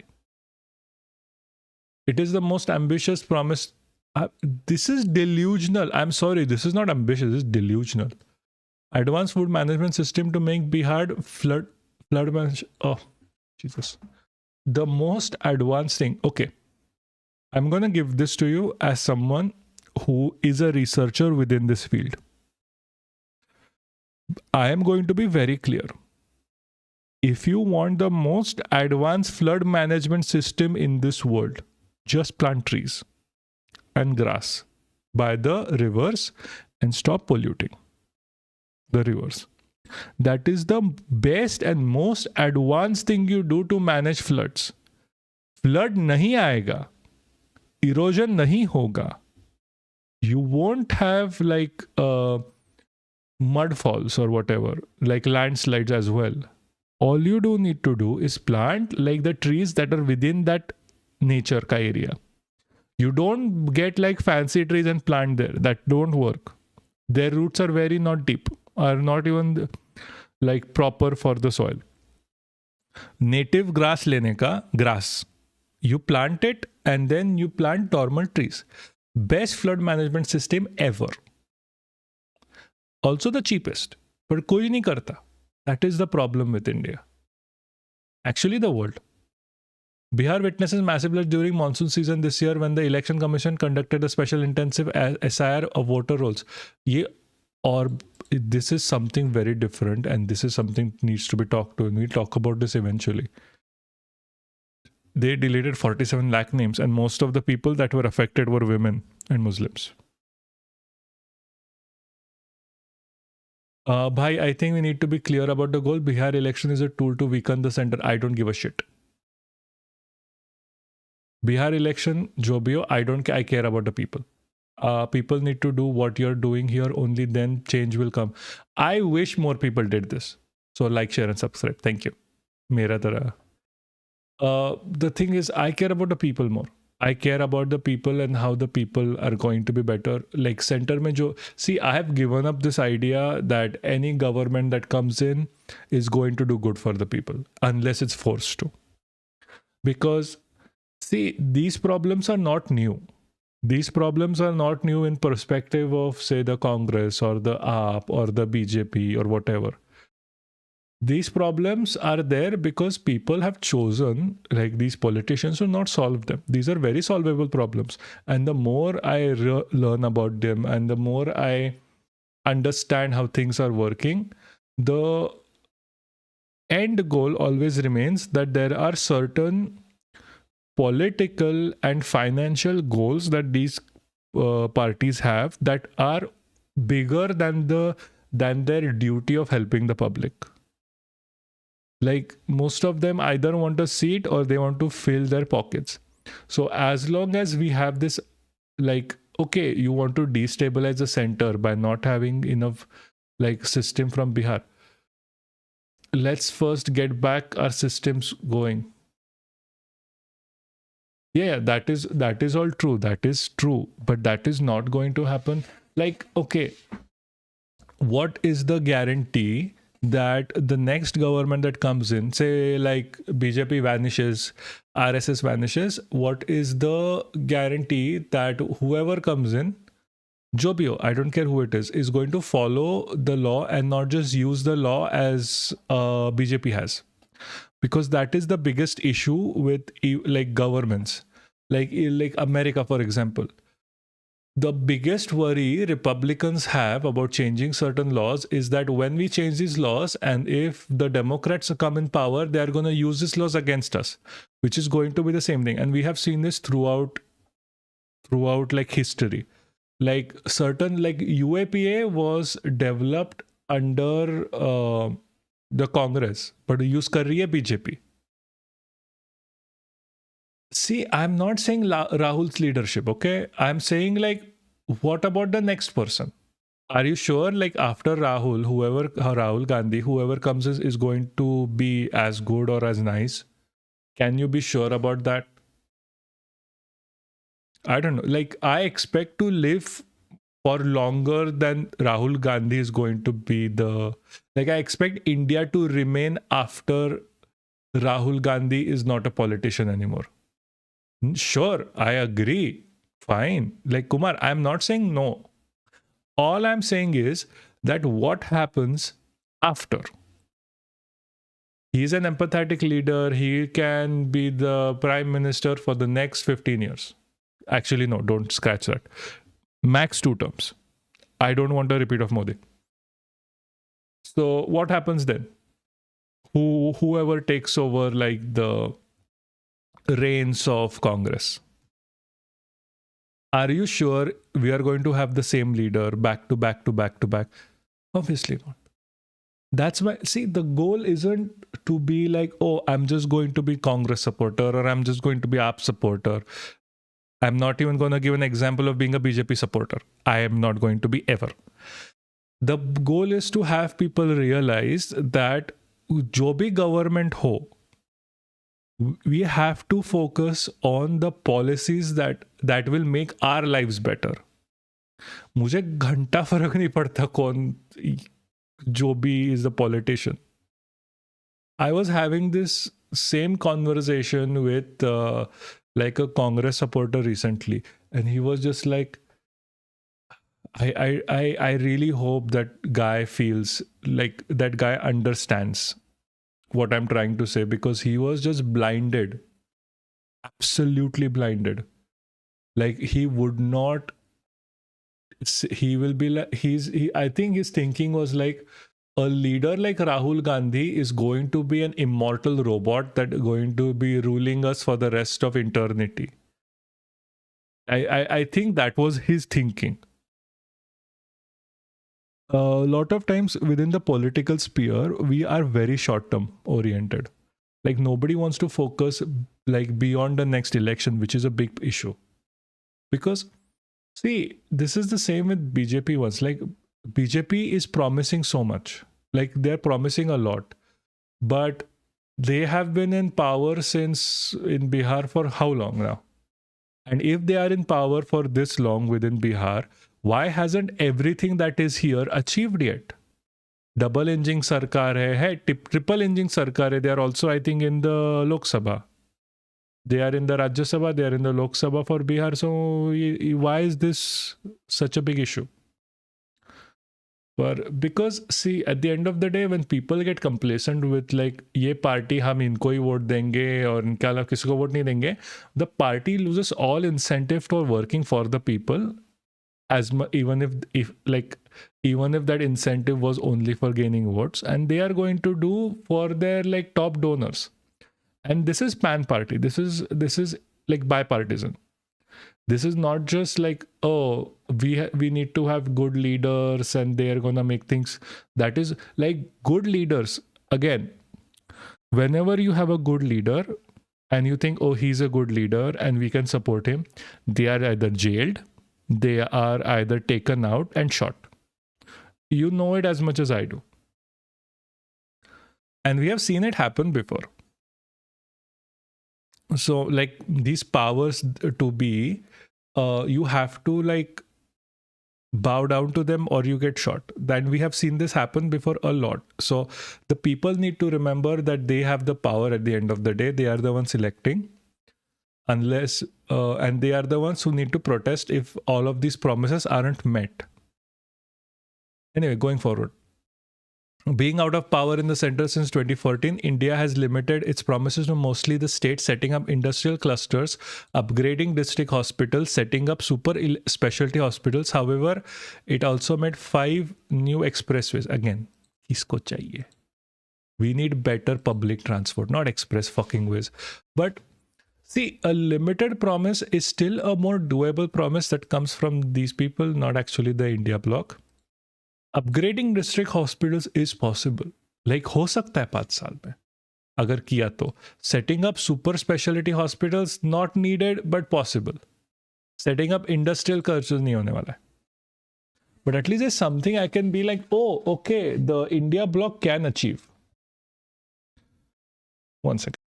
It is the most ambitious promise. This is delusional. I'm sorry, this is not ambitious, this is delusional. Advanced food management system to make Bihar flood management. Oh, Jesus. The most advanced thing. Okay. I'm going to give this to you as someone who is a researcher within this field. I am going to be very clear. If you want the most advanced flood management system in this world, just plant trees and grass by the rivers and stop polluting the rivers. That is the best and most advanced thing you do to manage floods. Flood nahi aayega. Erosion nahi hoga. You won't have like mud falls or whatever, like landslides as well. All you do need to do is plant like the trees that are within that nature ka area. You don't get like fancy trees and plant there. That don't work. Their roots are very not deep, are not even like proper for the soil. Native grass lene ka, grass. You plant it and then you plant dormant trees. Best flood management system ever. Also the cheapest. But koi nahi karta. That is the problem with India. Actually the world. Bihar witnesses massive floods during monsoon season this year when the election commission conducted a special intensive SIR of voter rolls. This is something very different and this is something needs to be talked to, and we'll talk about this eventually. They deleted 47 lakh names and most of the people that were affected were women and Muslims. Bhai, I think we need to be clear about the goal. Bihar election is a tool to weaken the center. I don't give a shit. Bihar election, jo bhi ho, I care about the people. People need to do what you're doing here, only then change will come. I wish more people did this. So like, share and subscribe. Thank you. Mera tarah. The thing is, I care about the people more. I care about the people and how the people are going to be better. Like center mein jo, see, I have given up this idea that any government that comes in is going to do good for the people unless it's forced to. Because see, these problems are not new. These problems are not new in perspective of, say, the Congress or the AAP or the BJP or whatever. These problems are there because people have chosen, like these politicians, to not solve them. These are very solvable problems. And the more I learn about them and the more I understand how things are working, the end goal always remains that there are certain political and financial goals that these parties have that are bigger than their duty of helping the public. Like most of them either want a seat or they want to fill their pockets. So as long as we have this, like, okay, you want to destabilize the center by not having enough like system from Bihar. Let's first get back our systems going. Yeah, that is all true. That is true. But that is not going to happen. Like, okay, what is the guarantee that the next government that comes in, say like BJP vanishes, RSS vanishes, what is the guarantee that whoever comes in, jo bhi ho, I don't care who it is going to follow the law and not just use the law as BJP has? Because that is the biggest issue with like governments, like America, for example. The biggest worry Republicans have about changing certain laws is that when we change these laws, and if the Democrats come in power, they are going to use these laws against us, which is going to be the same thing. And we have seen this throughout like history. Like certain, like UAPA was developed under the Congress, but use kar rahi hai BJP. See, I'm not saying Rahul's leadership, okay? I'm saying like, what about the next person? Are you sure, like after Rahul, Rahul Gandhi, whoever comes is going to be as good or as nice? Can you be sure about that? I don't know. Like, I expect to live for longer than Rahul Gandhi is going to be the. Like, I expect India to remain after Rahul Gandhi is not a politician anymore. Sure, I agree. Fine. Like, Kumar, I'm not saying no. All I'm saying is that what happens after? He's an empathetic leader. He can be the prime minister for the next 15 years. Actually, no, don't scratch that. Max 2 terms. I don't want a repeat of Modi. So what happens then? Whoever takes over like the reins of Congress. Are you sure we are going to have the same leader back to back to back to back? Obviously not. That's why, see, the goal isn't to be like, oh, I'm just going to be Congress supporter or I'm just going to be AAP supporter. I'm not even going to give an example of being a BJP supporter. I am not going to be ever. The goal is to have people realize that jo bhi government ho, we have to focus on the policies that will make our lives better. मुझे घंटा फर्क नहीं पड़ता कौन जो भी is the politician. I was having this same conversation with like a Congress supporter recently, and he was just like, I really hope that guy feels like that guy understands what I'm trying to say, because he was just blinded, absolutely blinded. Like he would not. He will be like I think his thinking was like, a leader like Rahul Gandhi is going to be an immortal robot that is going to be ruling us for the rest of eternity. I think that was his thinking. A lot of times within the political sphere, we are very short-term oriented. Like nobody wants to focus like beyond the next election, which is a big issue. Because see, this is the same with BJP ones. Like BJP is promising so much. Like they're promising a lot. But they have been in power since in Bihar for how long now? And if they are in power for this long within Bihar, why hasn't everything that is here achieved yet? Double engine sarkar hai, triple engine sarkar hai. They are also, I think, in the Lok Sabha. They are in the Rajya Sabha, they are in the Lok Sabha for Bihar. So why is this such a big issue? Because see, at the end of the day, when people get complacent with like, ये party हम इनको ही vote देंगे और इनके अलावा किसी को vote नहीं देंगे, the party loses all incentive for working for the people, even if that incentive was only for gaining votes, and they are going to do for their like top donors. And this is pan party. This is like bipartisan. This is not just like, oh, we need to have good leaders and they are gonna make things. That is like good leaders. Again, whenever you have a good leader and you think, oh, he's a good leader and we can support him, they are either jailed, they are either taken out and shot. You know it as much as I do. And we have seen it happen before. So like these powers to be, you have to like bow down to them or you get shot. Then we have seen this happen before a lot. So the people need to remember that they have the power at the end of the day. They are the ones electing, unless and they are the ones who need to protest if all of these promises aren't met. Anyway, going forward. Being out of power in the center since 2014, India has limited its promises to mostly the states setting up industrial clusters, upgrading district hospitals, setting up super specialty hospitals. However, it also made 5 new expressways. Again, kisko chahiye? We need better public transport, not express fucking ways. But see, a limited promise is still a more doable promise that comes from these people, not actually the India bloc. Upgrading district hospitals is possible. Like हो सकता है 5 साल में अगर किया तो. Setting up super specialty hospitals not needed but possible. Setting up industrial clusters नहीं होने वाला है. But at least there's something I can be like, oh, okay, the India bloc can achieve. One second.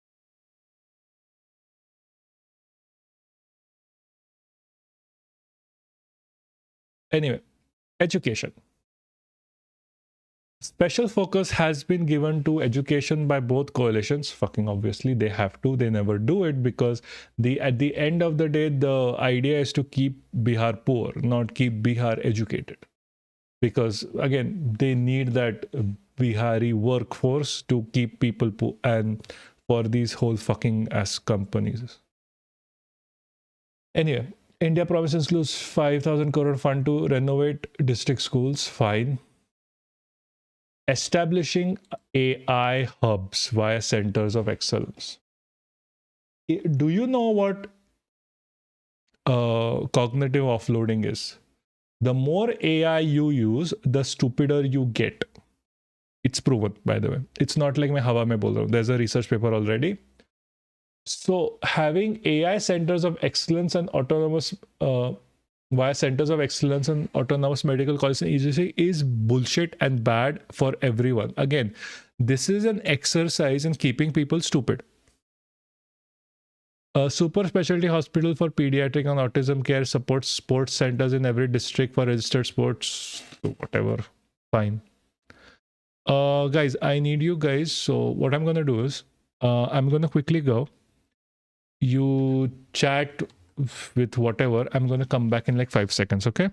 Anyway, education. Special focus has been given to education by both coalitions. Fucking obviously, they have to. They never do it because at the end of the day, the idea is to keep Bihar poor, not keep Bihar educated. Because again, they need that Bihari workforce to keep people poor and for these whole fucking ass companies. Anyway, India promises lose 5,000 crore fund to renovate district schools. Fine. Establishing AI hubs via centers of excellence. Do you know what cognitive offloading is? The more AI you use, the stupider you get. It's proven, by the way. It's not like my hawa mein bol raha hu. There's a research paper already. So having AI centers of excellence and autonomous via centers of excellence and autonomous medical colleges in EGC is bullshit and bad for everyone. Again, this is an exercise in keeping people stupid. A super specialty hospital for pediatric and autism care supports sports centers in every district for registered sports. Whatever, fine. Guys, I need you guys. So what I'm gonna do is, I'm gonna quickly go. You chat with whatever. I'm gonna come back in like 5 seconds. Okay.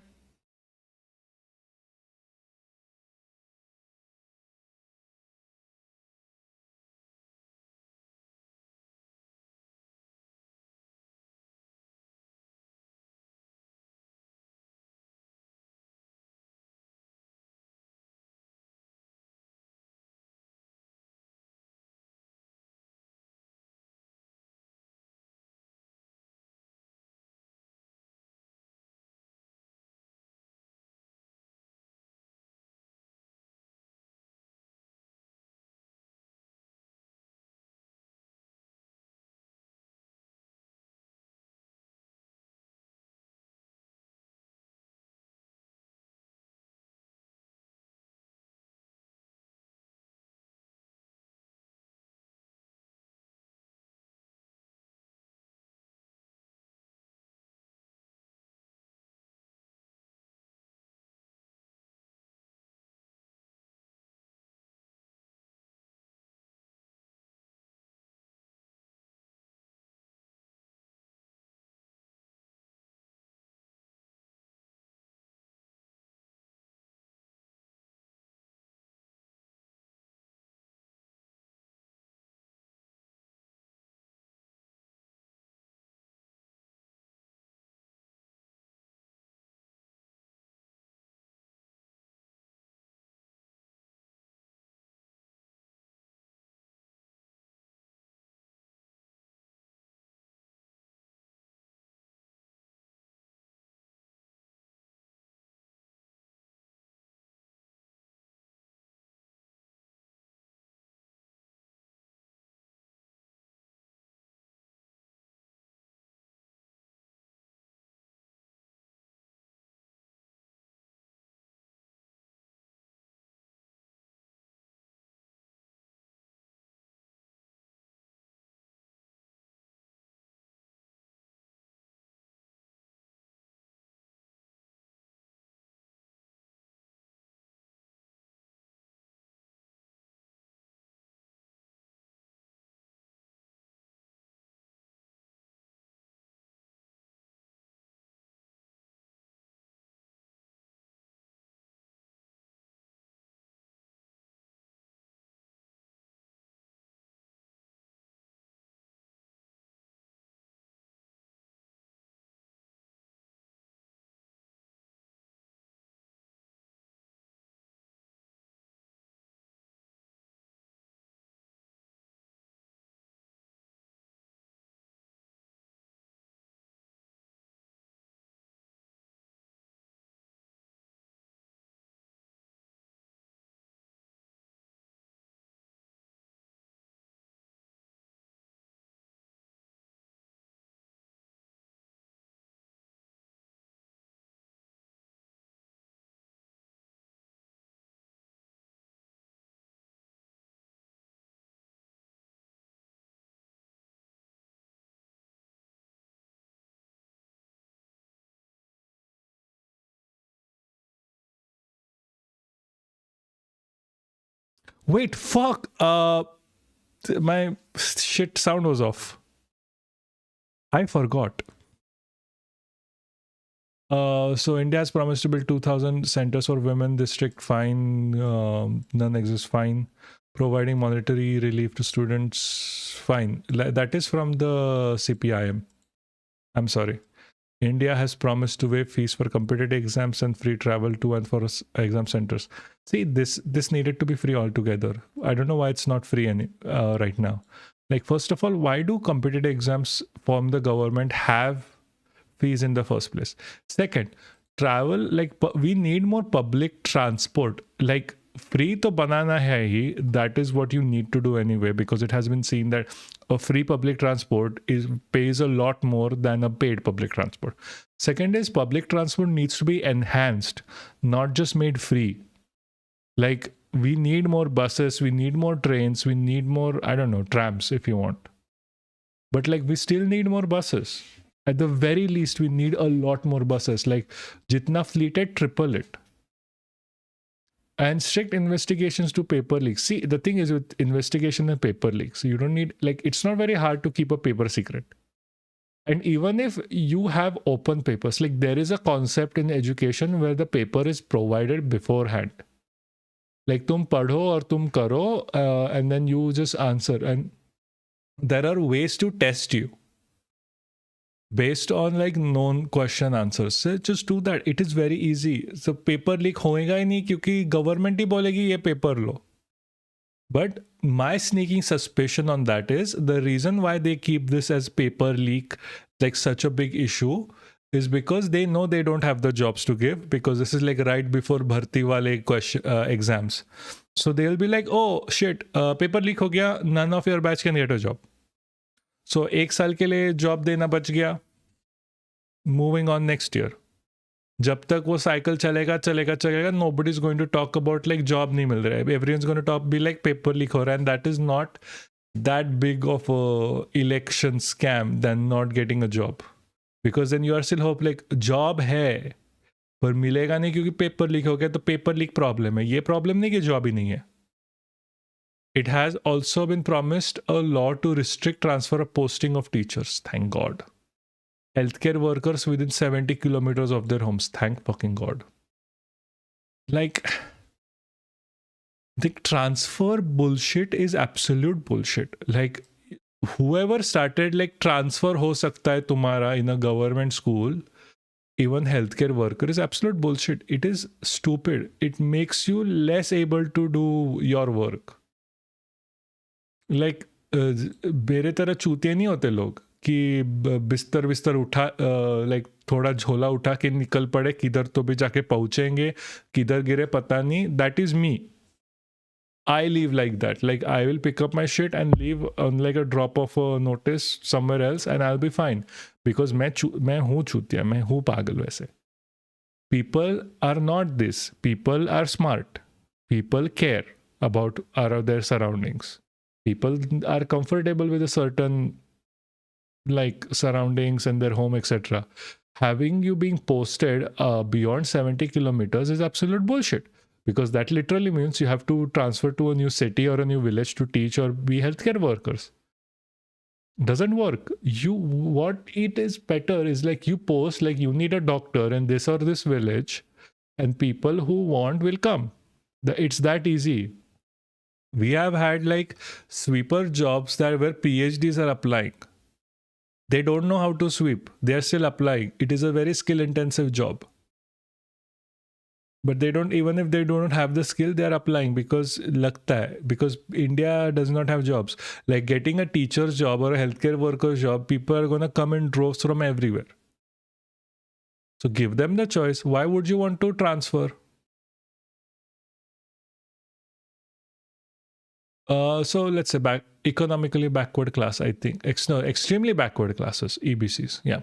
Wait, fuck. My shit sound was off. I forgot. So India has promised to build 2,000 centers for women. District fine, none exist. Fine, providing monetary relief to students. Fine, that is from the CPIM. I'm sorry. India has promised to waive fees for competitive exams and free travel to and for exam centers. See, this needed to be free altogether. I don't know why it's not free right now. Like, first of all, why do competitive exams from the government have fees in the first place? Second, travel, like we need more public transport. Like, free to banana hai hi, that is what you need to do anyway, because it has been seen that a free public transport pays a lot more than a paid public transport. Second is public transport needs to be enhanced, not just made free. Like, we need more buses, we need more trains, we need more, I don't know, trams if you want. But like, we still need more buses. At the very least, we need a lot more buses. Like, jitna fleet hai, triple it. And strict investigations to paper leaks. See, the thing is with investigation and paper leaks, you don't need, like, it's not very hard to keep a paper secret. And even if you have open papers, like, there is a concept in education where the paper is provided beforehand. Like, tum padho or tum karo, and then you just answer. And there are ways to test you based on like known question answers. So just do that. It is very easy. So paper leak होएगा ही नहीं क्योंकि government ही बोलेगी ये paper low. But my sneaking suspicion on that is the reason why they keep this as paper leak, like such a big issue, is because they know they don't have the jobs to give, because this is like right before bharti wale question exams. So they'll be like, oh shit, paper leak हो गया, none of your batch can get a job. So एक साल के लिए job देना बच गया. Moving on next year, जब तक वो साइकिल चलेगा, nobody is going to talk about like job नहीं मिल रहा है. Everyone's going to talk be like paper leak हो रहा है, and that is not that big of a election scam then not getting a job, because then you are still hope like job है पर मिलेगा नहीं क्योंकि paper leak हो गया. तो पेपर लीक प्रॉब्लम है, ये प्रॉब्लम नहीं कि जॉब ही नहीं है. It has also been promised a law to restrict transfer of posting of teachers. Thank God. Healthcare workers within 70 kilometers of their homes. Thank fucking God. Like, the transfer bullshit is absolute bullshit. Like, whoever started like transfer ho sakta hai tumhara in a government school, even healthcare worker, is absolute bullshit. It is stupid. It makes you less able to do your work. Like मेरे तरह चूतिए नहीं होते लोग कि बिस्तर उठा like थोड़ा झोला उठा के निकल पड़े, किधर तो भी जाके पहुंचेंगे, किधर गिरे पता नहीं. That is me. I leave like that. Like I will pick up my shit and leave on like a drop off notice somewhere else and I will be fine, because मैं हूँ चूतिया, मैं हूँ पागल. वैसे people are not this. People are smart. People care about their surroundings. People are comfortable with a certain like surroundings and their home, etc. Having you being posted beyond 70 kilometers is absolute bullshit, because that literally means you have to transfer to a new city or a new village to teach or be healthcare workers. Doesn't work. What it is better is like you post like you need a doctor in this or this village, and people who want will come. It's that easy. We have had like sweeper jobs that where PhDs are applying. They don't know how to sweep. They are still applying. It is a very skill intensive job. But they don't, even if they don't have the skill, they are applying because lagta hai, because India does not have jobs. Like getting a teacher's job or a healthcare worker's job, people are going to come in droves from everywhere. So give them the choice. Why would you want to transfer? So let's say economically backward class, I think. Extremely backward classes, EBCs. Yeah.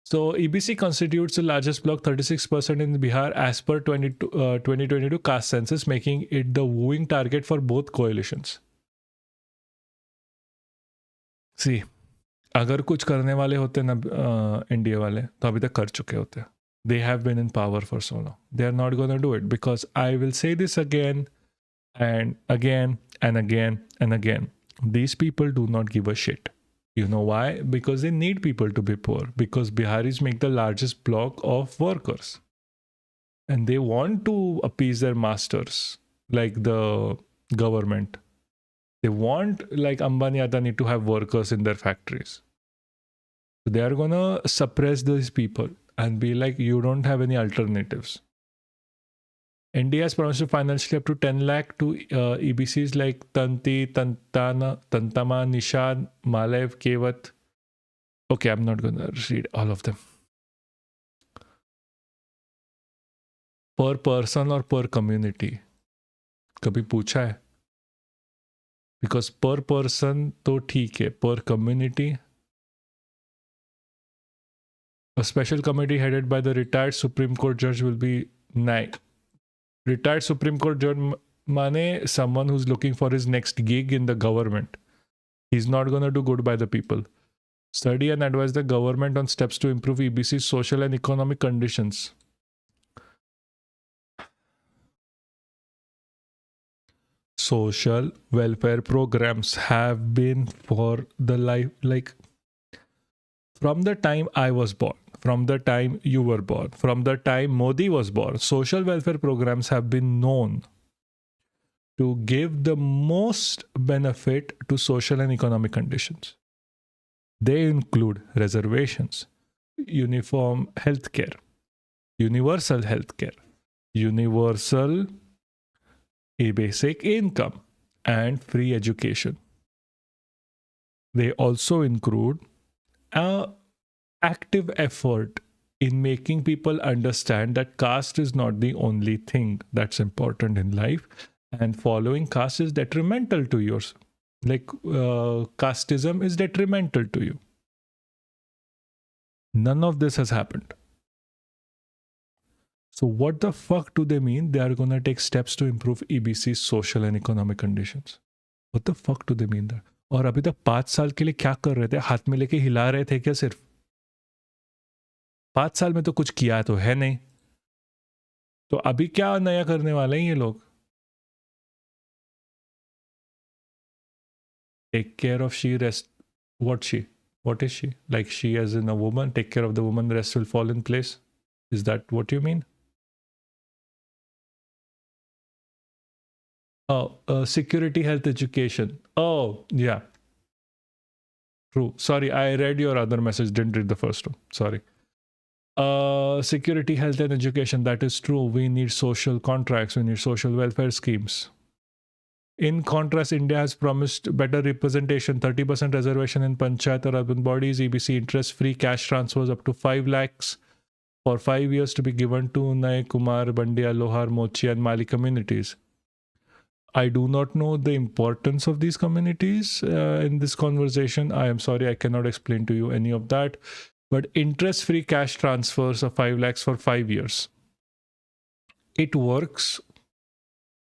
So EBC constitutes the largest block, 36% in Bihar as per 2022 caste census, making it the wooing target for both coalitions. See, अगर कुछ करने वाले होते ना India वाले तो अभी तक कर चुके होते. They have been in power for so long. They are not going to do it because I will say this again. And again and again and again. These people do not give a shit. You know why? Because they need people to be poor. Because Biharis make the largest block of workers. And they want to appease their masters, like the government. They want, like Ambani Adani, to have workers in their factories. So they are going to suppress these people and be like, you don't have any alternatives. India has promised to financially up to 10 lakh to EBCs like Tanti, Tantana, Tantama, Nishad, Malev, Kevat. Okay, I'm not going to read all of them. Per person or per community? कभी पूछा है? Because per person तो ठीक है, per community. A special committee headed by the retired Supreme Court judge will be retired Supreme Court judge mane someone who's looking for his next gig in the government. He's not going to do good by the people. Study and advise the government on steps to improve EBC's social and economic conditions. Social welfare programs have been for the life, like from the time I was born, from the time you were born, from the time Modi was born, social welfare programs have been known to give the most benefit to social and economic conditions. They include reservations, uniform healthcare, universal healthcare, universal basic income, and free education. They also include an active effort in making people understand that caste is not the only thing that's important in life, and following caste is detrimental to yours. Like casteism is detrimental to you. None of this has happened. So what the fuck do they mean? They are going to take steps to improve EBC's social and economic conditions. What the fuck do they mean that? और अभी तक 5 साल के लिए क्या कर रहे थे? हाथ में लेके हिला रहे थे क्या सिर्फ? 5 साल में तो कुछ किया तो है नहीं. तो अभी क्या नया करने वाले हैं ये लोग? Take care of she, rest. What she? What is she? Like she as in a woman? Take care of the woman, the rest will fall in place? Is that what you mean? Oh, security, health, education. Oh, yeah. True. Sorry, I read your other message, didn't read the first one. Sorry. Security, health, and education. That is true. We need social contracts. We need social welfare schemes. In contrast, India has promised better representation, 30% reservation in panchayat or urban bodies, EBC interest-free cash transfers up to 5 lakhs for 5 years to be given to Nai, Kumar, Bandia, Lohar, Mochi, and Mali communities. I do not know the importance of these communities in this conversation. I am sorry, I cannot explain to you any of that. But interest-free cash transfers of 5 lakhs for 5 years. It works,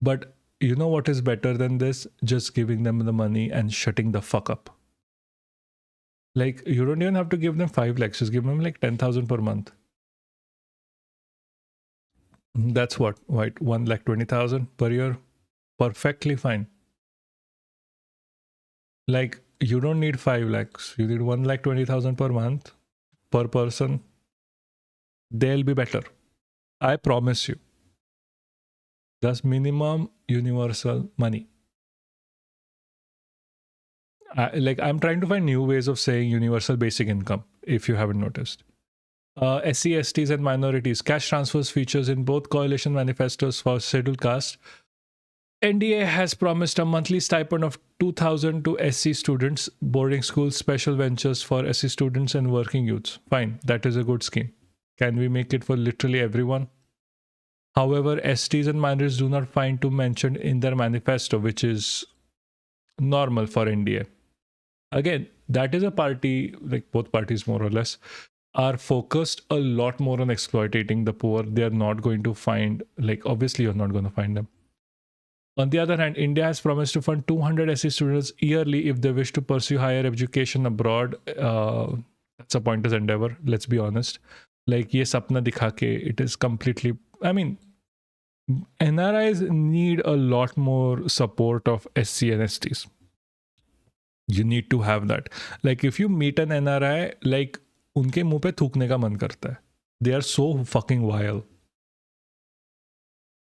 but you know what is better than this? Just giving them the money and shutting the fuck up. Like, you don't even have to give them 5 lakhs. Just give them like 10,000 per month. That's what? Right, 1,20,000 per year. Perfectly fine. Like, you don't need 5 lakhs. You need 1,20,000 per month, per person. They'll be better. I promise you. That's minimum universal money. I'm trying to find new ways of saying universal basic income, if you haven't noticed. SC, STs and minorities. Cash transfers features in both coalition manifestos for scheduled caste. NDA has promised a monthly stipend of 2,000 to SC students, boarding schools, special ventures for SC students and working youths. Fine, that is a good scheme. Can we make it for literally everyone? However, STs and minorities do not find to mention in their manifesto, which is normal for NDA. Again, that is a party, like both parties more or less, are focused a lot more on exploiting the poor. They are not going to find, like obviously you're not going to find them. On the other hand, India has promised to fund 200 SC students yearly if they wish to pursue higher education abroad. That's a pointless endeavor, let's be honest. Like, ye sapna dikha ke, it is completely, I mean, NRIs need a lot more support of SC and STs. You need to have that. Like if you meet an NRI, like उनके मुंह पे थूकने का मन करता है. They are so fucking vile.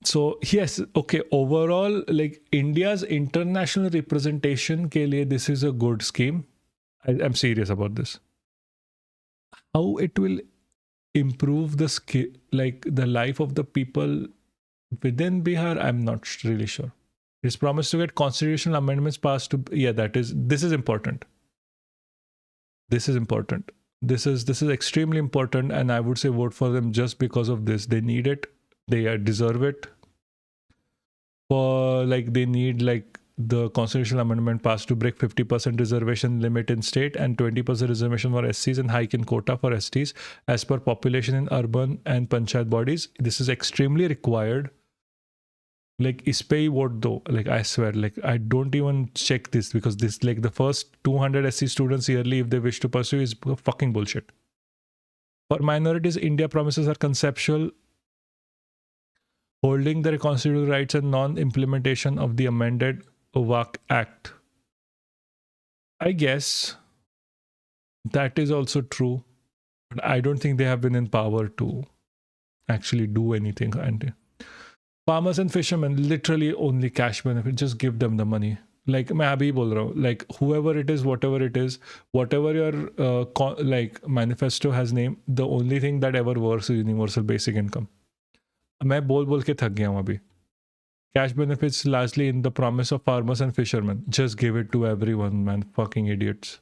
So yes, okay. Overall, like India's international representation के लिए this is a good scheme. I'm serious about this. How it will improve the skill, like the life of the people within Bihar, I'm not really sure. It's promised to get constitutional amendments passed to, yeah, this is important. This is important. This is extremely important, and I would say vote for them just because of this. They need it. They deserve it. For like they need like the constitutional amendment passed to break 50% reservation limit in state and 20% reservation for SCs and hike in quota for STs as per population in urban and panchayat bodies. This is extremely required. Like ispe hi vote do. Like I swear, like I don't even check this because this like the first 200 SC students yearly if they wish to pursue is fucking bullshit. For minorities, India promises are conceptual, holding their constitutional rights and non-implementation of the amended WAC Act. I guess that is also true, but I don't think they have been in power to actually do anything. And farmers and fishermen, literally only cash benefit. Just give them the money. Like मैं अभी बोल रहा हूँ, like whoever it is, whatever your like manifesto has named, the only thing that ever works is universal basic income. मैं बोल के थक गया हूँ अभी. Cash benefits largely in the promise of farmers and fishermen. Just give it to everyone, man. Fucking idiots.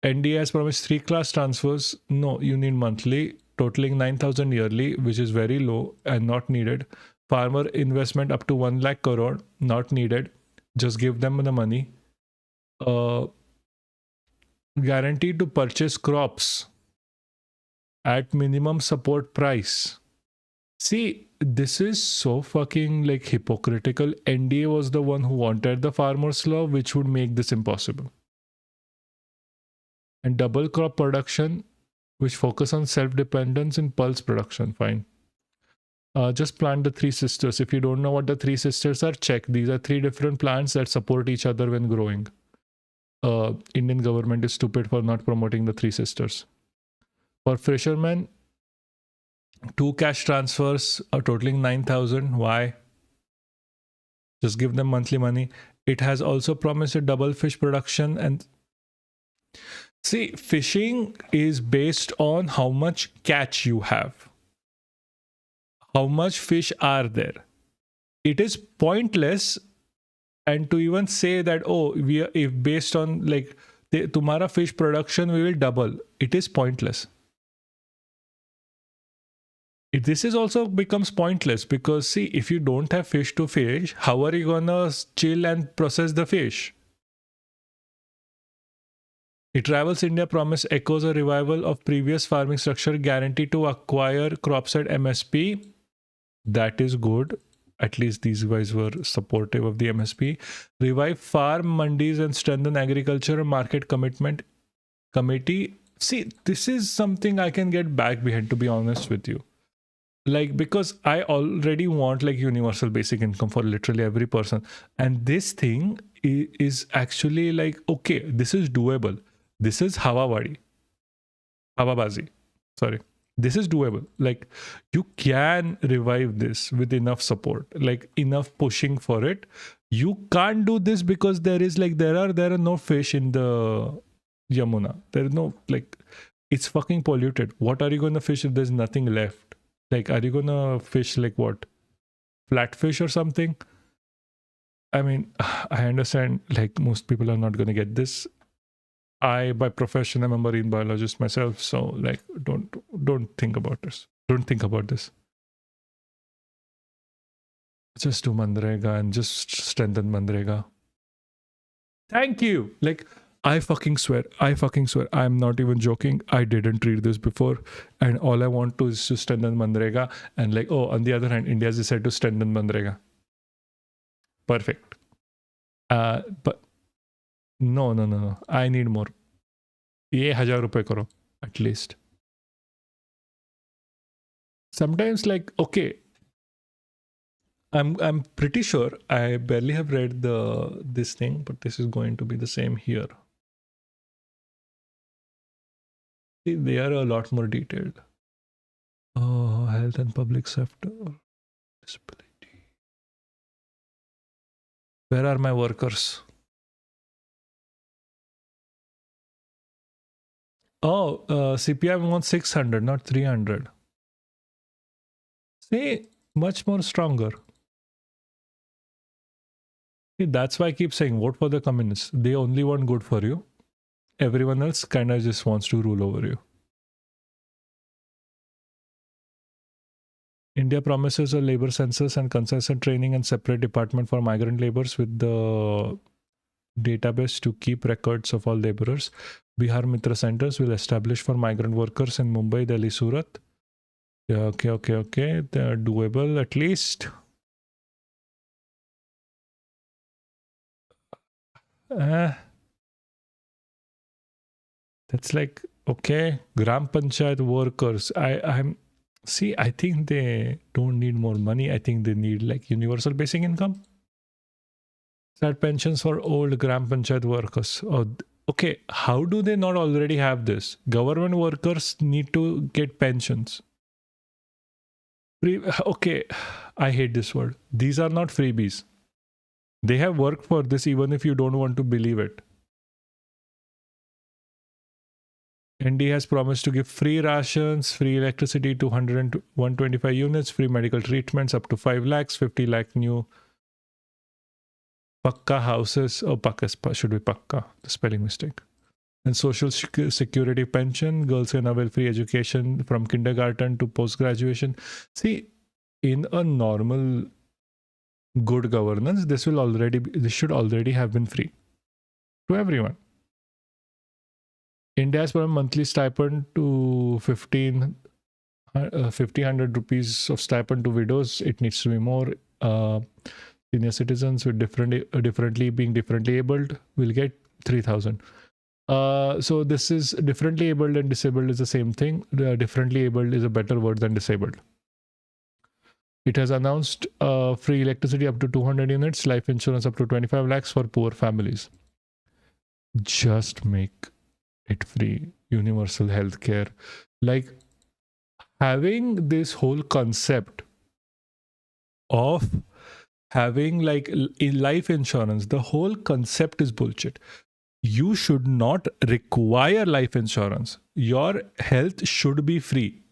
NDA has promised 3-class transfers. No, you need monthly, totaling 9,000 yearly, which is very low and not needed. Farmer investment up to 1 lakh crore, not needed. Just give them the money. Guaranteed to purchase crops at minimum support price. See, this is so fucking like hypocritical. NDA was the one who wanted the farmers' law, which would make this impossible. And double crop production, which focus on self-dependence in pulse production. Fine. Just plant the 3 sisters. If you don't know what the 3 sisters are, check. These are 3 different plants that support each other when growing. Indian government is stupid for not promoting the 3 sisters. For fishermen, 2 cash transfers are totaling 9,000. Why? Just give them monthly money. It has also promised a double fish production. And see, fishing is based on how much catch you have. How much fish are there? It is pointless, and to even say that, oh, if based on like tumhara fish production we will double, it is pointless. This is also becomes pointless because see, if you don't have fish to fish, how are you gonna chill and process the fish? It Travels India promise echoes a revival of previous farming structure, guaranteed to acquire crops at MSP. That is good. At least these guys were supportive of the MSP. Revive farm mandis and strengthen agriculture market commitment committee. See, this is something I can get back behind, to be honest with you. Like, because I already want like universal basic income for literally every person. And this thing is actually like, okay, this is doable. This is Hawabazi. Sorry. This is doable. Like, you can revive this with enough support, like enough pushing for it. You can't do this because there are no fish in the Yamuna. There is no, like, it's fucking polluted. What are you going to fish if there's nothing left? Like, are you going to fish like what? Flatfish or something? I mean, I understand like most people are not going to get this. I, by profession, am a marine biologist myself, so like, don't think about this. Don't think about this. Just do Manrega and just strengthen Manrega. Thank you. Like, I fucking swear. I'm not even joking. I didn't read this before, and all I want to is to strengthen Manrega. And like, oh, on the other hand, India has decided to strengthen Manrega. Perfect. But no. I need more. ये 1,000 रुपए करो at least. sometimes like, okay, I'm pretty sure I barely have read this thing, but this is going to be the same here. See, they are a lot more detailed. Oh, health and public sector, disability. Where are my workers? Oh, CPI wants 600, not 300. See, much more stronger. See, that's why I keep saying vote for the communists. They only want good for you. Everyone else kind of just wants to rule over you. India promises a labor census and consultant training and separate department for migrant laborers with the database to keep records of all laborers. Bihar Mitra centers will establish for migrant workers in Mumbai, Delhi, Surat. Yeah, okay. They're doable at least. That's like, okay, Gram Panchayat workers. I think they don't need more money. I think they need like universal basic income. Start pensions for old Gram Panchayat workers. Oh, okay, how do they not already have this? Government workers need to get pensions. Okay, I hate this word. These are not freebies. They have worked for this even if you don't want to believe it. ND has promised to give free rations, free electricity to 100 and 125 units, free medical treatments up to 5 lakhs, 50 lakh new Pakka houses. Oh, Pakka should be Pakka, the spelling mistake. And social security pension, girls can avail free education from kindergarten to post graduation. See, in a normal good governance, this should already have been free to everyone. India has put a monthly stipend to 1,500 rupees of stipend to widows. It needs to be more. Senior citizens with differently abled will get 3,000. So this is differently abled and disabled is the same thing. Differently abled is a better word than disabled. It has announced free electricity up to 200 units, life insurance up to 25 lakhs for poor families. Just make it free. Universal healthcare. Like having this whole concept of having like in life insurance, the whole concept is bullshit. You should not require life insurance. Your health should be free.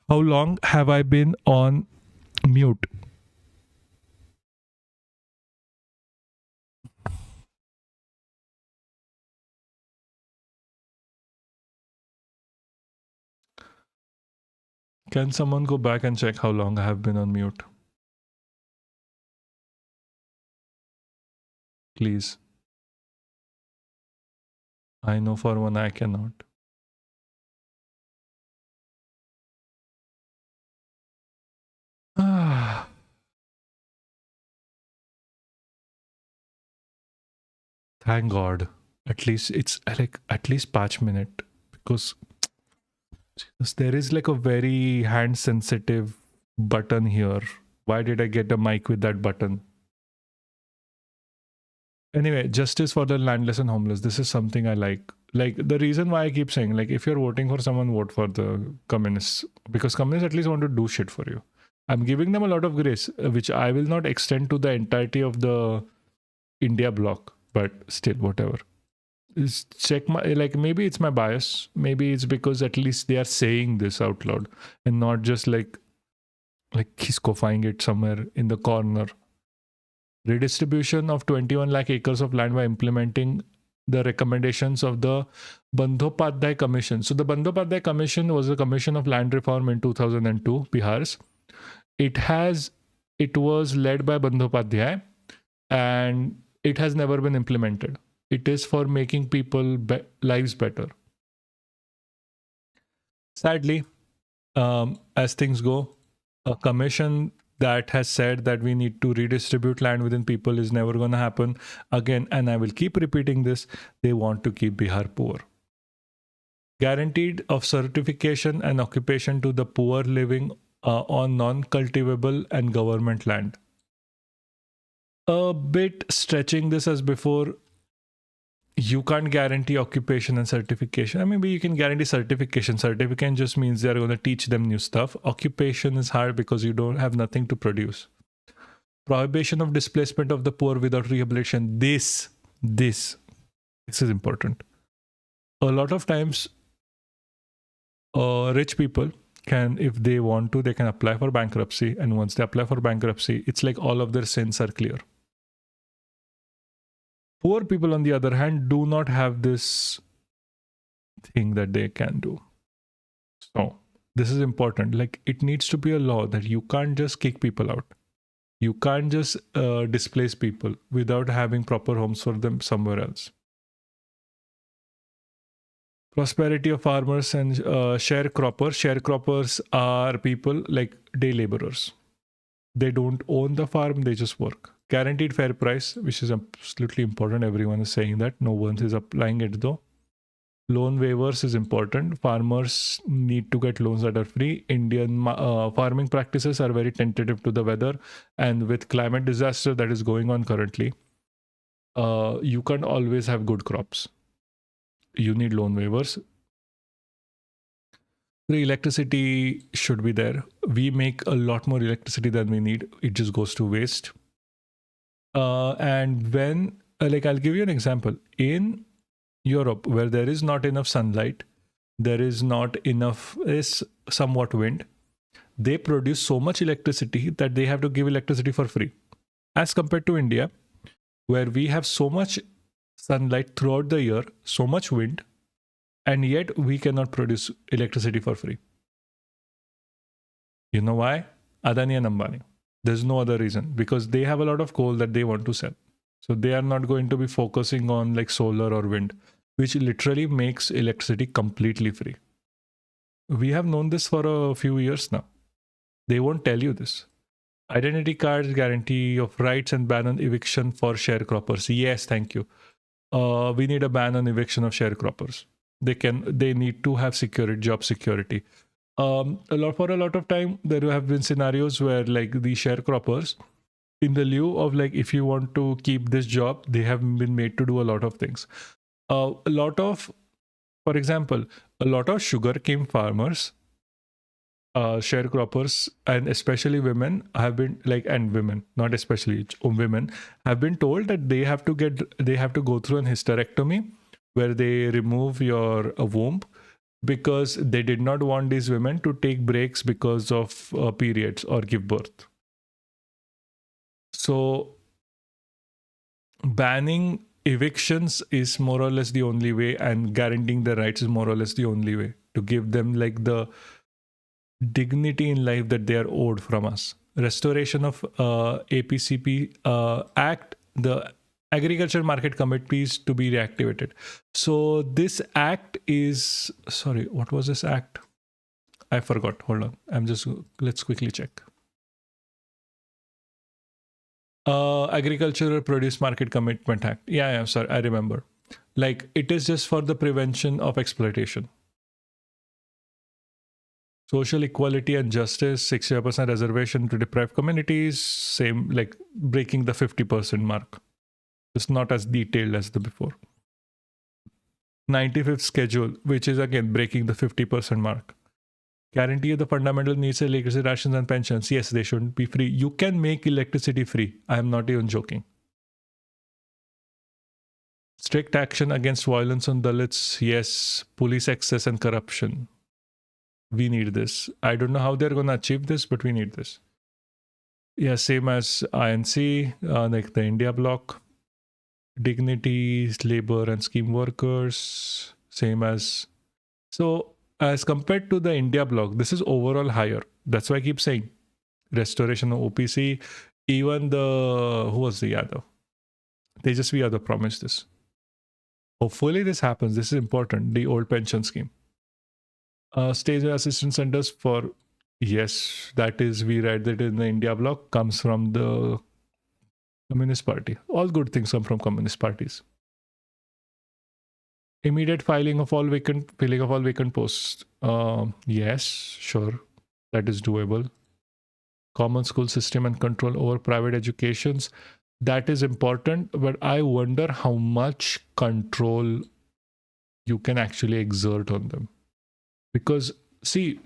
How long have I been on mute? Can someone go back and check how long I have been on mute? Please. I know for one I cannot. Ah. Thank God. At least it's like at least 5 minutes because there is like a very hand sensitive button here. Why did I get a mic with that button? Anyway, justice for the landless and homeless. This is something I like. Like the reason why I keep saying, like, if you're voting for someone, vote for the communists because communists at least want to do shit for you. I'm giving them a lot of grace, which I will not extend to the entirety of the India bloc, but still, whatever. Check my, like, maybe it's my bias. Maybe it's because at least they are saying this out loud and not just like he's kofying it somewhere in the corner. Redistribution of 21 lakh acres of land by implementing the recommendations of the Bandhopadhyay Commission. So the Bandhopadhyay Commission was a commission of land reform in 2002, Bihar's. It was led by Bandhopadhyay and it has never been implemented. It is for making people lives better. Sadly, as things go, a commission that has said that we need to redistribute land within people is never going to happen again. And I will keep repeating this. They want to keep Bihar poor. Guaranteed of certification and occupation to the poor living on non-cultivable and government land. A bit stretching this as before. You can't guarantee occupation and certification. I mean, maybe you can guarantee certification. Certification just means they're going to teach them new stuff. Occupation is hard because you don't have nothing to produce. Prohibition of displacement of the poor without rehabilitation. This is important. A lot of times, rich people can, if they want to, they can apply for bankruptcy. And once they apply for bankruptcy, it's like all of their sins are clear. Poor people, on the other hand, do not have this thing that they can do. So this is important. Like, it needs to be a law that you can't just kick people out. You can't just displace people without having proper homes for them somewhere else. Prosperity of farmers and sharecroppers. Sharecroppers are people like day laborers. They don't own the farm, they just work. Guaranteed fair price, which is absolutely important. Everyone is saying that. No one is applying it though. Loan waivers is important. Farmers need to get loans that are free. Indian farming practices are very tentative to the weather. And with climate disaster that is going on currently, you can't always have good crops. You need loan waivers. The electricity should be there. We make a lot more electricity than we need. It just goes to waste. And when, like, I'll give you an example. In Europe, where there is not enough sunlight, there is not enough, is somewhat wind, they produce so much electricity that they have to give electricity for free. As compared to India, where we have so much sunlight throughout the year, so much wind, and yet we cannot produce electricity for free. You know why? Adani and Ambani. There's no other reason, because they have a lot of coal that they want to sell. So they are not going to be focusing on like solar or wind, which literally makes electricity completely free. We have known this for a few years now. They won't tell you this. Identity cards, guarantee of rights, and ban on eviction for sharecroppers. Yes, thank you. We need a ban on eviction of sharecroppers. They need to have security, job security. For a lot of time, there have been scenarios where like the sharecroppers, in the lieu of like, if you want to keep this job, they have been made to do a lot of things. For example, a lot of sugarcane farmers, sharecroppers, and especially women have been like, and women, not especially women, have been told that they have to go through an hysterectomy where they remove your womb because they did not want these women to take breaks because of periods or give birth. So banning evictions is more or less the only way, and guaranteeing their rights is more or less the only way to give them like the dignity in life that they are owed from us. Restoration of APCP Act, the Agriculture Market Committees to be reactivated. So this act is, sorry, what was this act? I forgot. Hold on. Let's quickly check. Agricultural Produce Market Commitment Act. Yeah, sorry, I remember. Like, it is just for the prevention of exploitation. Social equality and justice, 60% reservation to deprived communities, same like breaking the 50% mark. It's not as detailed as the before. 95th schedule, which is again breaking the 50% mark. Guarantee the fundamental needs, electricity rations and pensions. Yes, they shouldn't be free. You can make electricity free. I am not even joking. Strict action against violence on Dalits. Yes. Police excess and corruption. We need this. I don't know how they're going to achieve this, but we need this. Yeah, same as INC, like the India bloc. Dignity, labor and scheme workers. Same as... So, as compared to the India bloc, this is overall higher. That's why I keep saying restoration of OPC. Even the... Who was the Yadav? Tejasvi Yadav promised this. Hopefully this happens. This is important. The old pension scheme. State assistance centers for, yes, that is, we read that in the India bloc, comes from the Communist Party. All good things come from communist parties. Immediate filling of all vacant posts. Yes, sure, that is doable. Common school system and control over private educations. That is important, but I wonder how much control you can actually exert on them. Because, see,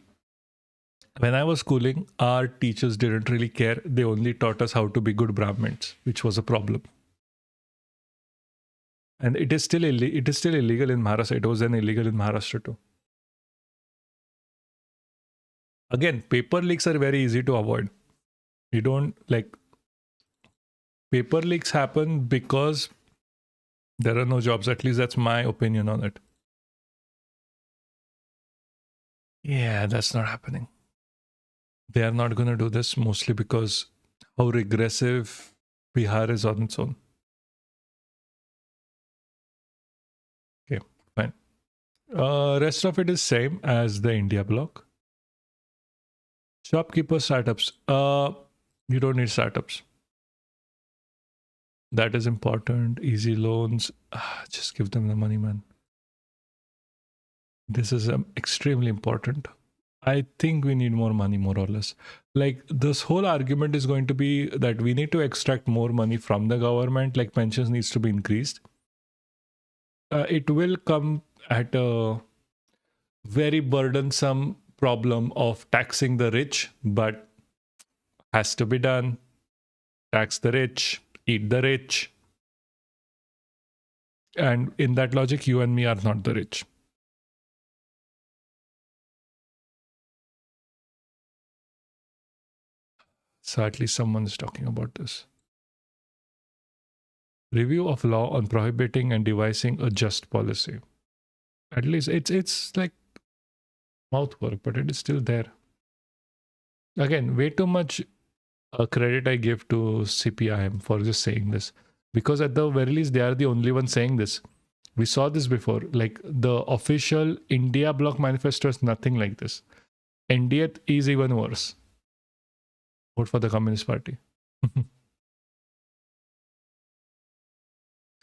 when I was schooling, our teachers didn't really care. They only taught us how to be good Brahmins, which was a problem. And it is still illegal in Maharashtra. It was then illegal in Maharashtra too. Again, paper leaks are very easy to avoid. You don't like... Paper leaks happen because there are no jobs. At least that's my opinion on it. Yeah, that's not happening. They are not going to do this, mostly because how regressive Bihar is on its own. Okay, fine. Rest of it is same as the India bloc. Shopkeeper startups. You don't need startups. That is important. Easy loans. Just give them the money, man. This is extremely important. I think we need more money, more or less. Like, this whole argument is going to be that we need to extract more money from the government, like pensions needs to be increased. It will come at a very burdensome problem of taxing the rich, but has to be done. Tax the rich, eat the rich. And in that logic, you and me are not the rich. So at least someone is talking about this. Review of law on prohibiting and devising a just policy. At least it's like mouthwork, but it is still there. Again, way too much credit I give to CPIM for just saying this. Because at the very least, they are the only ones saying this. We saw this before. Like, the official India bloc manifesto is nothing like this. NDA is even worse. Vote for the Communist Party.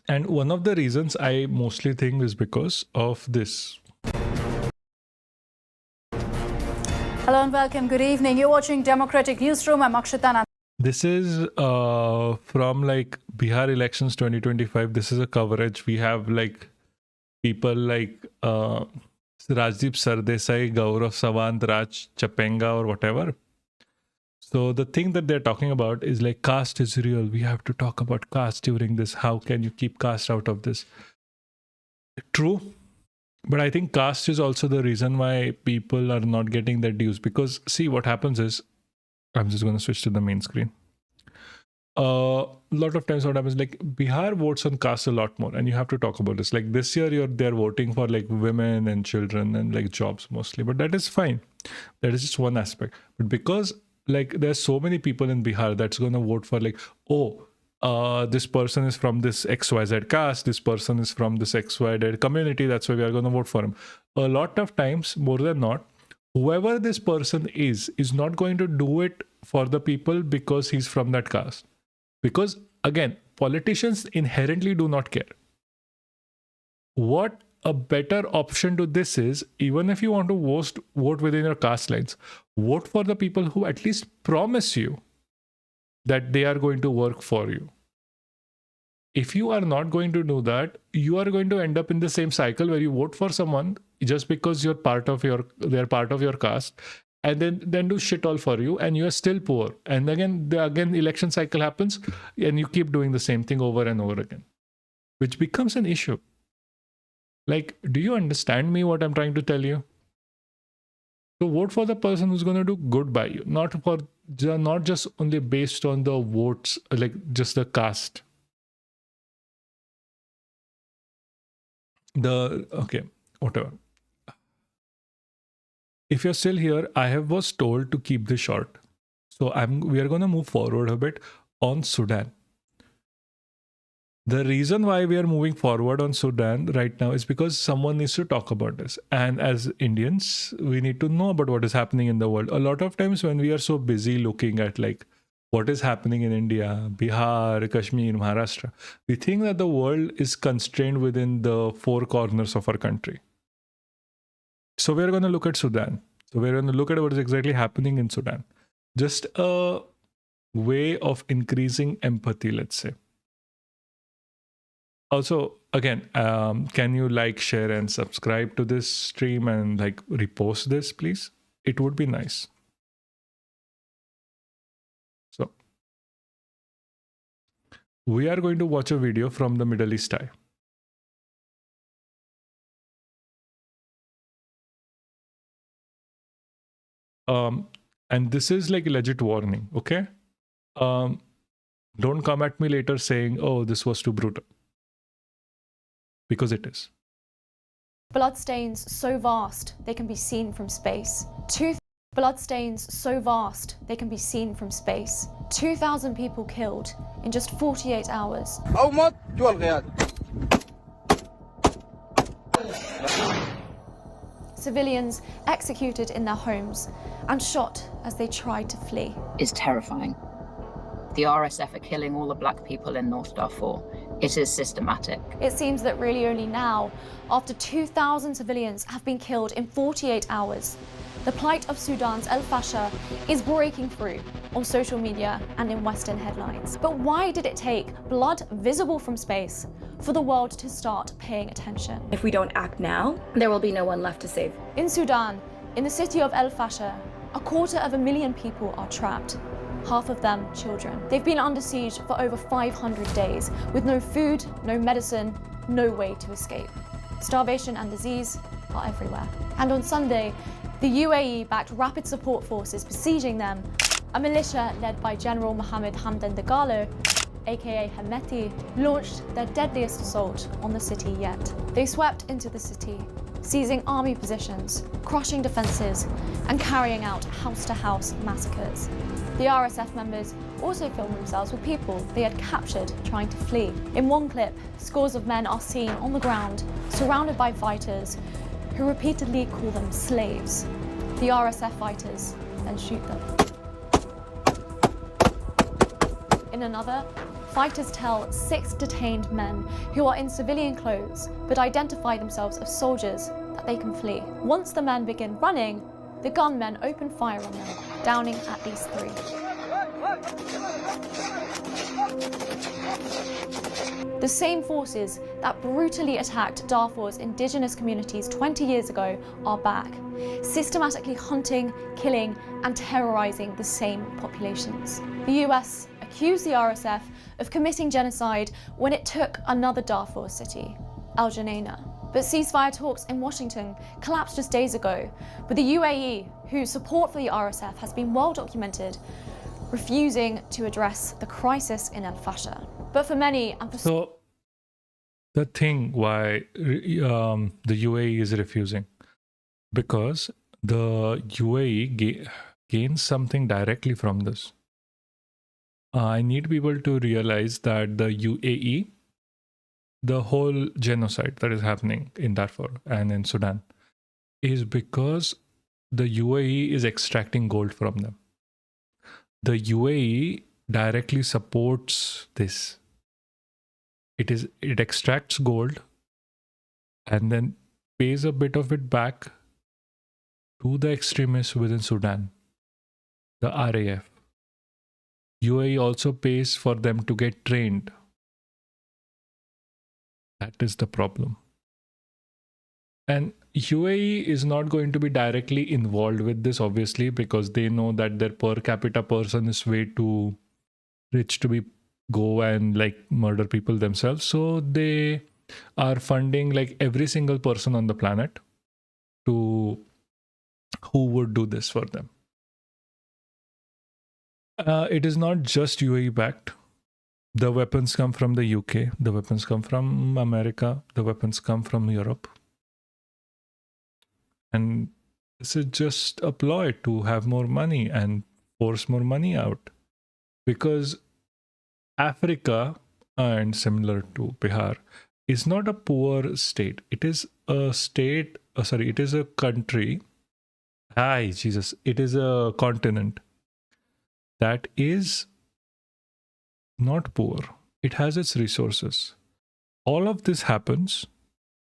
And one of the reasons I mostly think is because of this. Hello and welcome. Good evening. You're watching Democratic Newsroom. I'm Akshita. This is from like Bihar elections 2025. This is a coverage. We have like people like Rajdeep Sardesai, Gaurav Sawant, Raj Chapenga or whatever. So the thing that they're talking about is like caste is real. We have to talk about caste during this. How can you keep caste out of this? True. But I think caste is also the reason why people are not getting their dues. Because see, what happens is, I'm just going to switch to the main screen. A lot of times what happens, like Bihar votes on caste a lot more, and you have to talk about this. Like this year, they're voting for like women and children and like jobs mostly, but that is fine. That is just one aspect. But because like there's so many people in Bihar that's going to vote for like, oh, this person is from this XYZ caste, this person is from this XYZ community, that's why we are going to vote for him. A lot of times, more than not, whoever this person is not going to do it for the people because he's from that caste. Because again, politicians inherently do not care. What a better option to this is, even if you want to vote within your caste lines, vote for the people who at least promise you that they are going to work for you. If you are not going to do that, you are going to end up in the same cycle where you vote for someone just because they're part of your caste, and then do shit all for you, and you are still poor. And again, the election cycle happens, and you keep doing the same thing over and over again, which becomes an issue. Like, do you understand me what I'm trying to tell you? So vote for the person who's going to do good by you, not just only based on the votes, like just the caste. Okay, whatever. If you're still here, I was told to keep this short. So we are going to move forward a bit on Sudan. The reason why we are moving forward on Sudan right now is because someone needs to talk about this. And as Indians, we need to know about what is happening in the world. A lot of times when we are so busy looking at like what is happening in India, Bihar, Kashmir, Maharashtra, we think that the world is constrained within the four corners of our country. So we're going to look at Sudan. So we're going to look at what is exactly happening in Sudan. Just a way of increasing empathy, let's say. Also, again, can you like, share, and subscribe to this stream and like repost this, please? It would be nice. So we are going to watch a video from the Middle East Eye. And this is like a legit warning, okay? Don't come at me later saying, oh, this was too brutal. Because it is. Bloodstains so vast they can be seen from space. Bloodstains so vast they can be seen from space. 2,000 people killed in just 48 hours. Civilians executed in their homes and shot as they tried to flee. Is terrifying. The RSF are killing all the black people in North Darfur. It is systematic. It seems that really only now, after 2,000 civilians have been killed in 48 hours, the plight of Sudan's El Fasher is breaking through on social media and in Western headlines. But why did it take blood visible from space for the world to start paying attention? If we don't act now, There will be no one left to save. In Sudan, in the city of El Fasher, 250,000 people are trapped. Half of them children. They've been under siege for over 500 days, with no food, no medicine, no way to escape. Starvation and disease are everywhere. And on Sunday, the UAE-backed rapid support forces besieging them, a militia led by General Mohammed Hamdan Dagalo, aka Hemeti, launched their deadliest assault on the city yet. They swept into the city, seizing army positions, crushing defences, and carrying out house-to-house massacres. The RSF members also filmed themselves with people they had captured trying to flee. In one clip, scores of men are seen on the ground, surrounded by fighters who repeatedly call them slaves. The RSF fighters then shoot them. In another, fighters tell 6 detained men who are in civilian clothes but identify themselves as soldiers that they can flee. Once the men begin running, the gunmen open fire on them, downing at least 3. The same forces that brutally attacked Darfur's indigenous communities 20 years ago are back, systematically hunting, killing, and terrorizing the same populations. The US accused the RSF of committing genocide when it took another Darfur city, Al Janaina. But ceasefire talks in Washington collapsed just days ago, with the UAE, whose support for the RSF has been well documented, refusing to address the crisis in al-Fasher. But for many, and for So the thing why the UAE is refusing, because the UAE gains something directly from this. I need people to realize that the UAE, the whole genocide that is happening in Darfur and in Sudan, is because the UAE is extracting gold from them. The UAE directly supports this. It extracts gold and then pays a bit of it back to the extremists within Sudan, the RAF. UAE also pays for them to get trained. That is the problem. And UAE is not going to be directly involved with this, obviously, because they know that their per capita person is way too rich to go and like murder people themselves. So they are funding like every single person on the planet who would do this for them. It is not just UAE backed. The weapons come from the UK, the weapons come from America, the weapons come from Europe. And this is just a ploy to have more money and force more money out. Because Africa, and similar to Bihar, is not a poor state. It is a state, it is a country. It is a continent that is not poor. It has its resources. All of this happens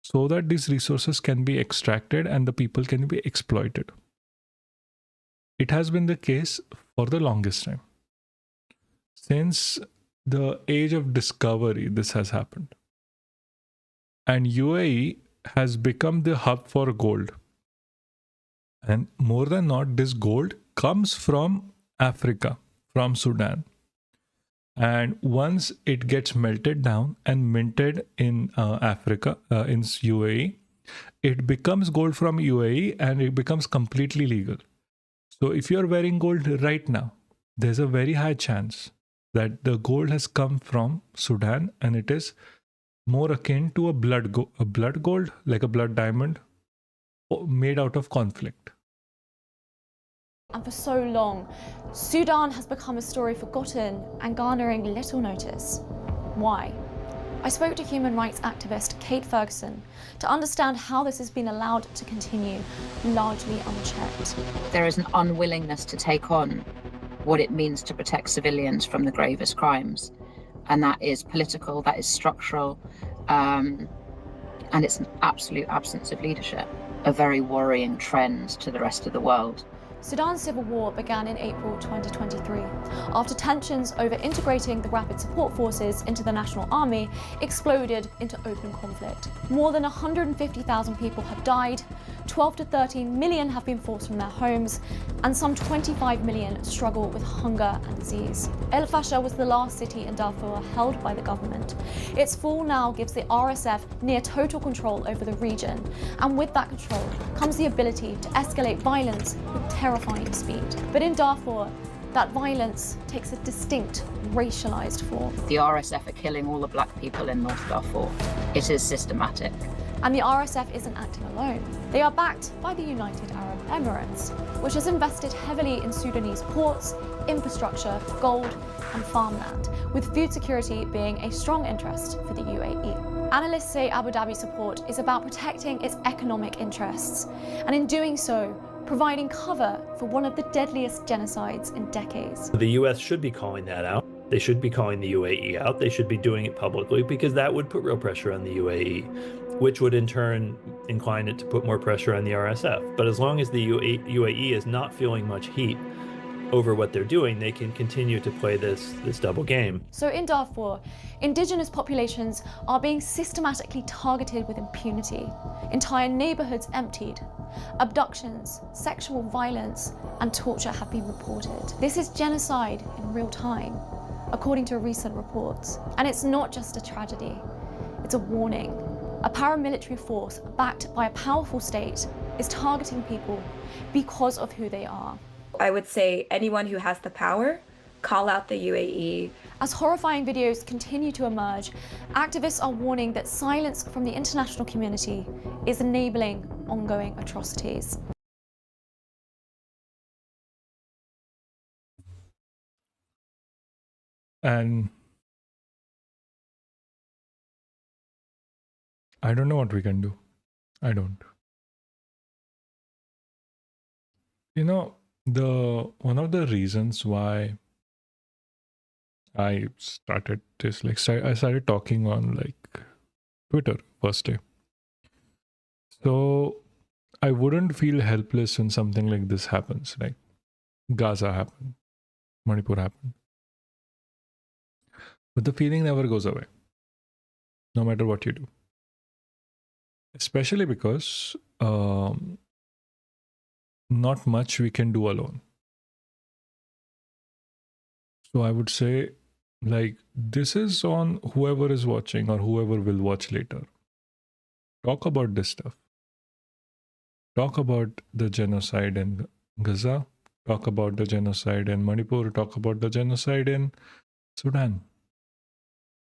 so that these resources can be extracted and the people can be exploited. It has been the case for the longest time. Since the age of discovery, this has happened. And UAE has become the hub for gold. And more than not, this gold comes from Africa, from Sudan. And once it gets melted down and minted in Africa, in UAE, it becomes gold from UAE and it becomes completely legal. So if you're wearing gold right now, there's a very high chance that the gold has come from Sudan and it is more akin to a blood gold, like a blood diamond, made out of conflict. And for so long, Sudan has become a story forgotten and garnering little notice. Why? I spoke to human rights activist Kate Ferguson to understand how this has been allowed to continue largely unchecked. There is an unwillingness to take on what it means to protect civilians from the gravest crimes. And that is political, that is structural, and it's an absolute absence of leadership, a very worrying trend to the rest of the world. Sudan's civil war began in April 2023, after tensions over integrating the Rapid Support Forces into the National Army exploded into open conflict. More than 150,000 people have died, 12 to 13 million have been forced from their homes, and some 25 million struggle with hunger and disease. El Fasher was the last city in Darfur held by the government. Its fall now gives the RSF near total control over the region, and with that control comes the ability to escalate violence with terrifying speed. But in Darfur, that violence takes a distinct racialized form. The RSF are killing all the black people in North Darfur. It is systematic. And the RSF isn't acting alone. They are backed by the United Arab Emirates, which has invested heavily in Sudanese ports, infrastructure, gold, and farmland, with food security being a strong interest for the UAE. Analysts say Abu Dhabi's support is about protecting its economic interests, and in doing so, providing cover for one of the deadliest genocides in decades. The US should be calling that out. They should be calling the UAE out. They should be doing it publicly, because that would put real pressure on the UAE, which would in turn incline it to put more pressure on the RSF. But as long as the UAE is not feeling much heat over what they're doing, they can continue to play this double game. So in Darfur, indigenous populations are being systematically targeted with impunity, entire neighborhoods emptied, abductions, sexual violence, and torture have been reported. This is genocide in real time, according to recent reports. And it's not just a tragedy, it's a warning. A paramilitary force backed by a powerful state is targeting people because of who they are. I would say anyone who has the power, call out the UAE. As horrifying videos continue to emerge, activists are warning that silence from the international community is enabling ongoing atrocities. And I don't know what we can do. I don't. You know, one of the reasons why I started this, like, I started talking on like Twitter first day. So I wouldn't feel helpless when something like this happens, like Gaza happened, Manipur happened. But the feeling never goes away, no matter what you do. Especially because not much we can do alone. So I would say, like, this is on whoever is watching or whoever will watch later. Talk about this stuff. Talk about the genocide in Gaza. Talk about the genocide in Manipur. Talk about the genocide in Sudan.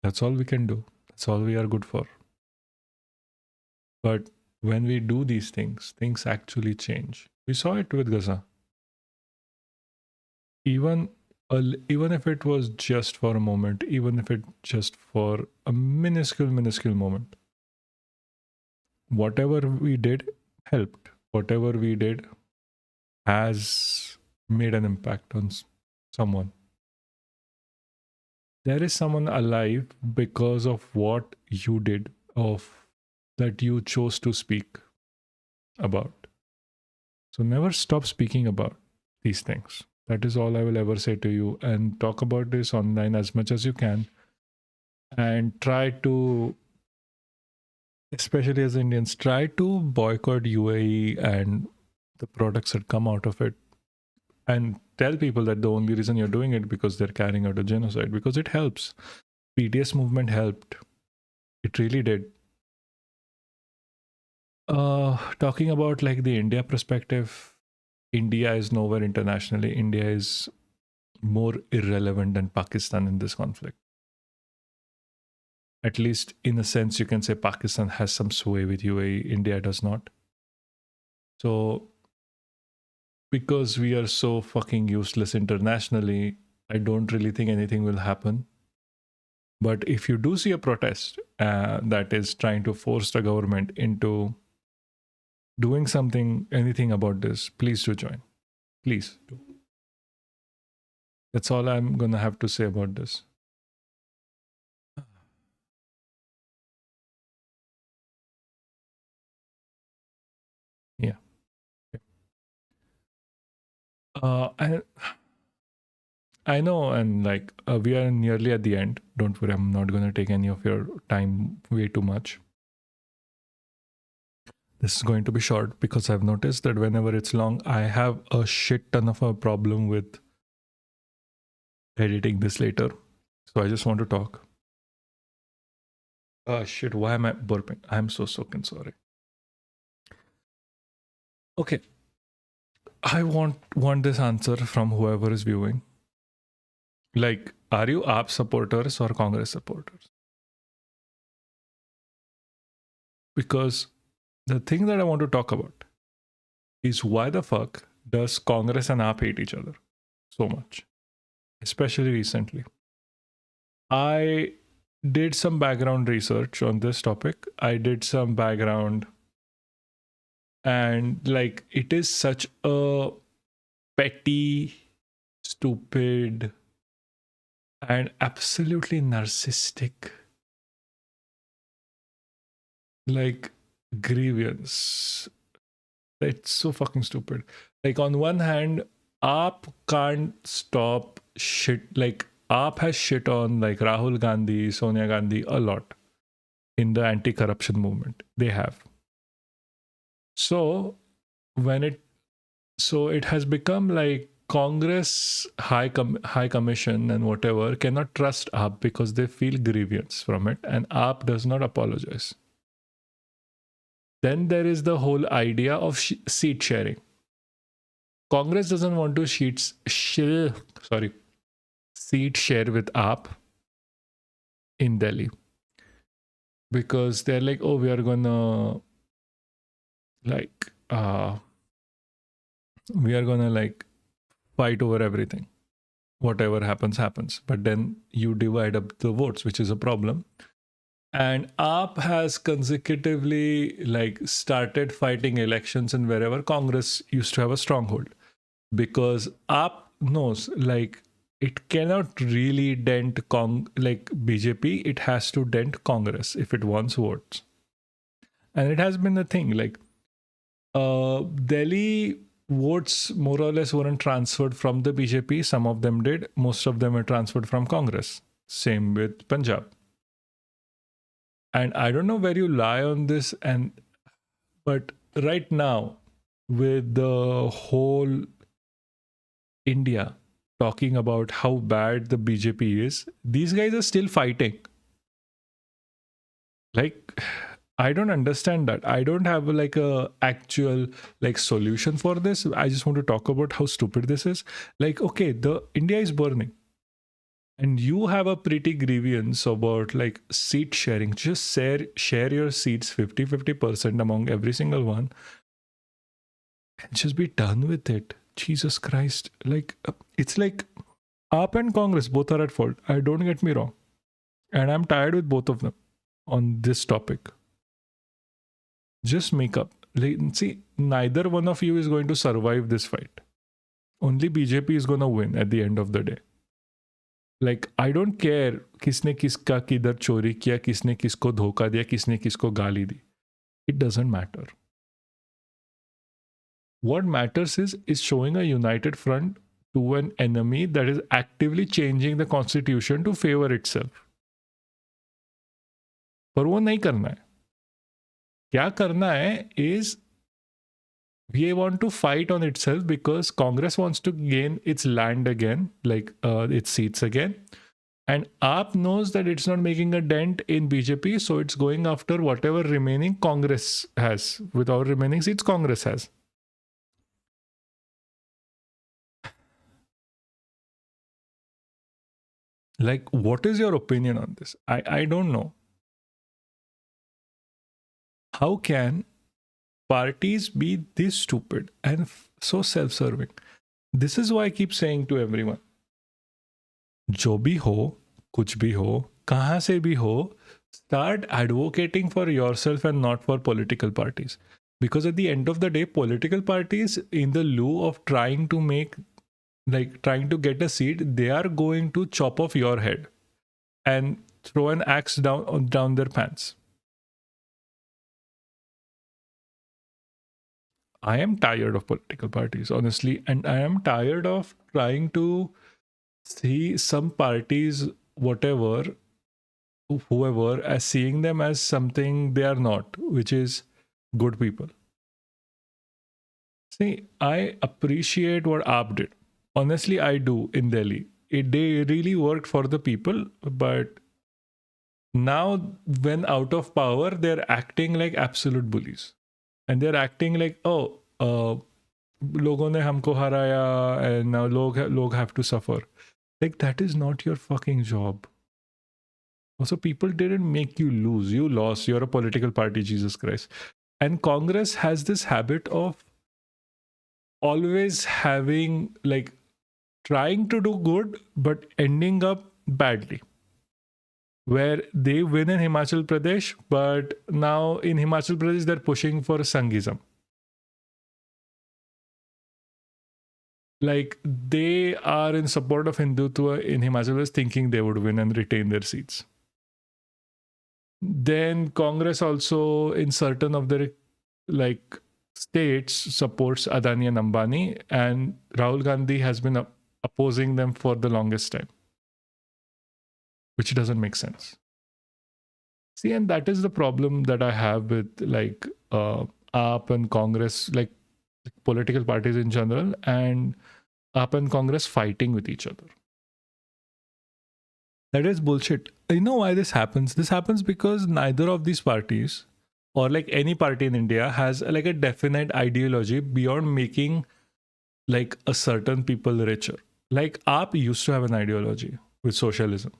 That's all we can do. That's all we are good for. But when we do these things, things actually change. We saw it with Gaza. Even if it was just for a moment, even if it just for a minuscule moment, whatever we did helped. Whatever we did has made an impact on someone. There is someone alive because of what you did, that you chose to speak about. So never stop speaking about these things. That is all I will ever say to you. And talk about this online as much as you can. And try to, especially as Indians, try to boycott UAE and the products that come out of it. And tell people that the only reason you're doing it because they're carrying out a genocide. Because it helps. BDS movement helped. It really did. Talking about like the India perspective, India is nowhere internationally. India is more irrelevant than Pakistan in this conflict. At least in a sense, you can say Pakistan has some sway with UAE. India does not. So, because we are so fucking useless internationally, I don't really think anything will happen. But if you do see a protest that is trying to force the government into doing anything about this, please do join. Please do. That's all I'm gonna have to say about this. Yeah. I know, and like we are nearly at the end. Don't worry, I'm not gonna take any of your time way too much. This is going to be short because I've noticed that whenever it's long, I have a shit ton of a problem with editing this later. So I just want to talk. Oh shit, why am I burping? I'm so fucking sorry. Okay. I want this answer from whoever is viewing. Like, are you AAP supporters or Congress supporters? Because the thing that I want to talk about is why the fuck does Congress and AAP hate each other so much? Especially recently. I did some background research on this topic. I did some background, and like, it is such a petty, stupid, and absolutely narcissistic, like, grievance. It's so fucking stupid. Like, on one hand, AAP can't stop shit. Like, AAP has shit on like Rahul Gandhi, Sonia Gandhi a lot in the anti-corruption movement. They have. So it has become like Congress High Commission and whatever cannot trust AAP because they feel grievance from it, and AAP does not apologize. Then there is the whole idea of seat sharing. Congress doesn't want to seat share with AAP in Delhi because they're like, oh, we are gonna fight over everything. Whatever happens. But then you divide up the votes, which is a problem. And AAP has consecutively started fighting elections in wherever Congress used to have a stronghold. Because AAP knows it cannot really dent BJP, it has to dent Congress if it wants votes. And it has been a thing. Delhi votes more or less weren't transferred from the BJP. Some of them did. Most of them were transferred from Congress. Same with Punjab. And I don't know where you lie on this, but right now, with the whole India talking about how bad the BJP is, these guys are still fighting. I don't understand that. I don't have a actual solution for this. I just want to talk about how stupid this is. Okay, the India is burning. And you have a pretty grievance about seat sharing. Just share your seats 50% among every single one. And just be done with it. Jesus Christ. It's like AAP and Congress both are at fault. Don't get me wrong. And I'm tired with both of them on this topic. Just make up. See, neither one of you is going to survive this fight. Only BJP is going to win at the end of the day. I don't care किसने किसका किधर चोरी किया, किसने किसको धोखा दिया, किसने किसको गाली दी. It doesn't matter. What matters is showing a united front to an enemy that is actively changing the constitution to favor itself. पर वो नहीं करना है. क्या करना है is we want to fight on itself because Congress wants to gain its land again, its seats again. And AAP knows that it's not making a dent in BJP, so it's going after whatever remaining Congress has. With our remaining seats, Congress has. What is your opinion on this? I don't know. How can parties be this stupid and so self-serving? This is why I keep saying to everyone, जो भी हो, कुछ भी हो, कहाँ से भी हो, start advocating for yourself and not for political parties. Because at the end of the day, political parties, in the lieu of trying to get a seat, they are going to chop off your head and throw an axe down their pants. I am tired of political parties, honestly, and I am tired of trying to see some parties, whoever, as seeing them as something they are not, which is good people. See, I appreciate what AAP did. Honestly, I do in Delhi. They really worked for the people, but now when out of power, they're acting like absolute bullies. And they're acting like, oh, लोगों ने हमको हराया and now log have to suffer. That is not your fucking job. Also, people didn't make you lose. You lost. You're a political party, Jesus Christ. And Congress has this habit of always having, trying to do good, but ending up badly. Where they win in Himachal Pradesh, but now in Himachal Pradesh, they're pushing for Sanghism. They are in support of Hindutva in Himachal Pradesh, thinking they would win and retain their seats. Then Congress also, in certain of their states, supports Adani and Ambani, and Rahul Gandhi has been opposing them for the longest time. Which doesn't make sense. See, and that is the problem that I have with AAP and Congress, political parties in general, and AAP and Congress fighting with each other. That is bullshit. You know why this happens? This happens because neither of these parties or like any party in India has like a definite ideology beyond making like a certain people richer. Like AAP used to have an ideology with socialism,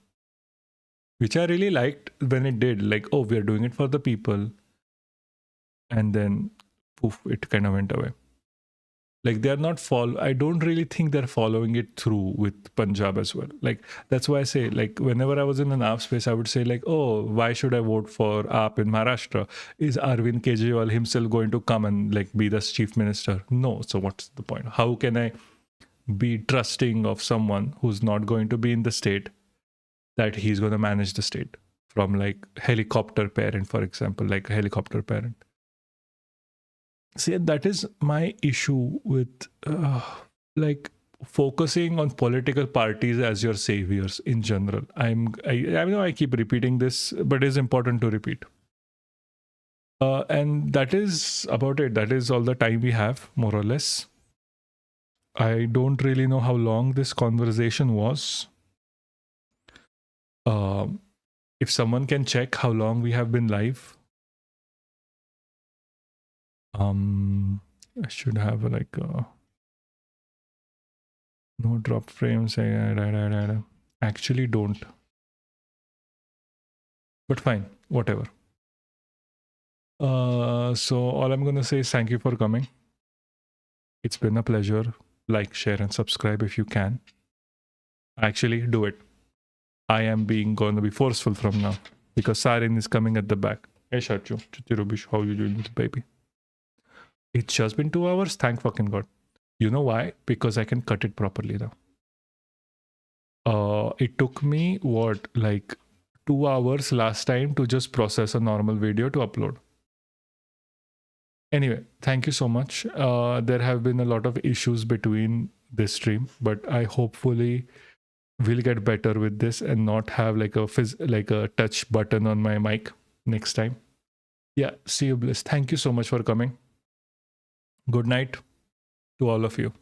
which I really liked when it did. Like, oh, we are doing it for the people. And then poof, it kind of went away. Like they're not I don't really think they're following it through with Punjab as well. Like that's why I say, like whenever I was in an AAP space, I would say like, oh, why should I vote for AAP in Maharashtra? Is Arvind Kejriwal himself going to come and like be the chief minister? No. So what's the point? How can I be trusting of someone who's not going to be in the state, that he's going to manage the state from like helicopter parent, for example, like a helicopter parent? See, that is my issue with like focusing on political parties as your saviors in general. I know I keep repeating this, but it's important to repeat. And that is about it. That is all the time we have, more or less. I don't really know how long this conversation was. If someone can check how long we have been live. I should have like no drop frames. I actually don't. But fine, whatever. So all I'm gonna say is thank you for coming. It's been a pleasure. Like, share, and subscribe if you can. Actually, do it. I am going to be forceful from now because Sarin is coming at the back. Hey, Sharchu, Rubish, how you doing, baby? It's just been 2 hours. Thank fucking God. You know why? Because I can cut it properly now. It took me like 2 hours last time to just process a normal video to upload. Anyway, thank you so much. There have been a lot of issues between this stream, but I hopefully will get better with this and not have like a touch button on my mic next time. Yeah, see you, Bliss. Thank you so much for coming. Good night to all of you.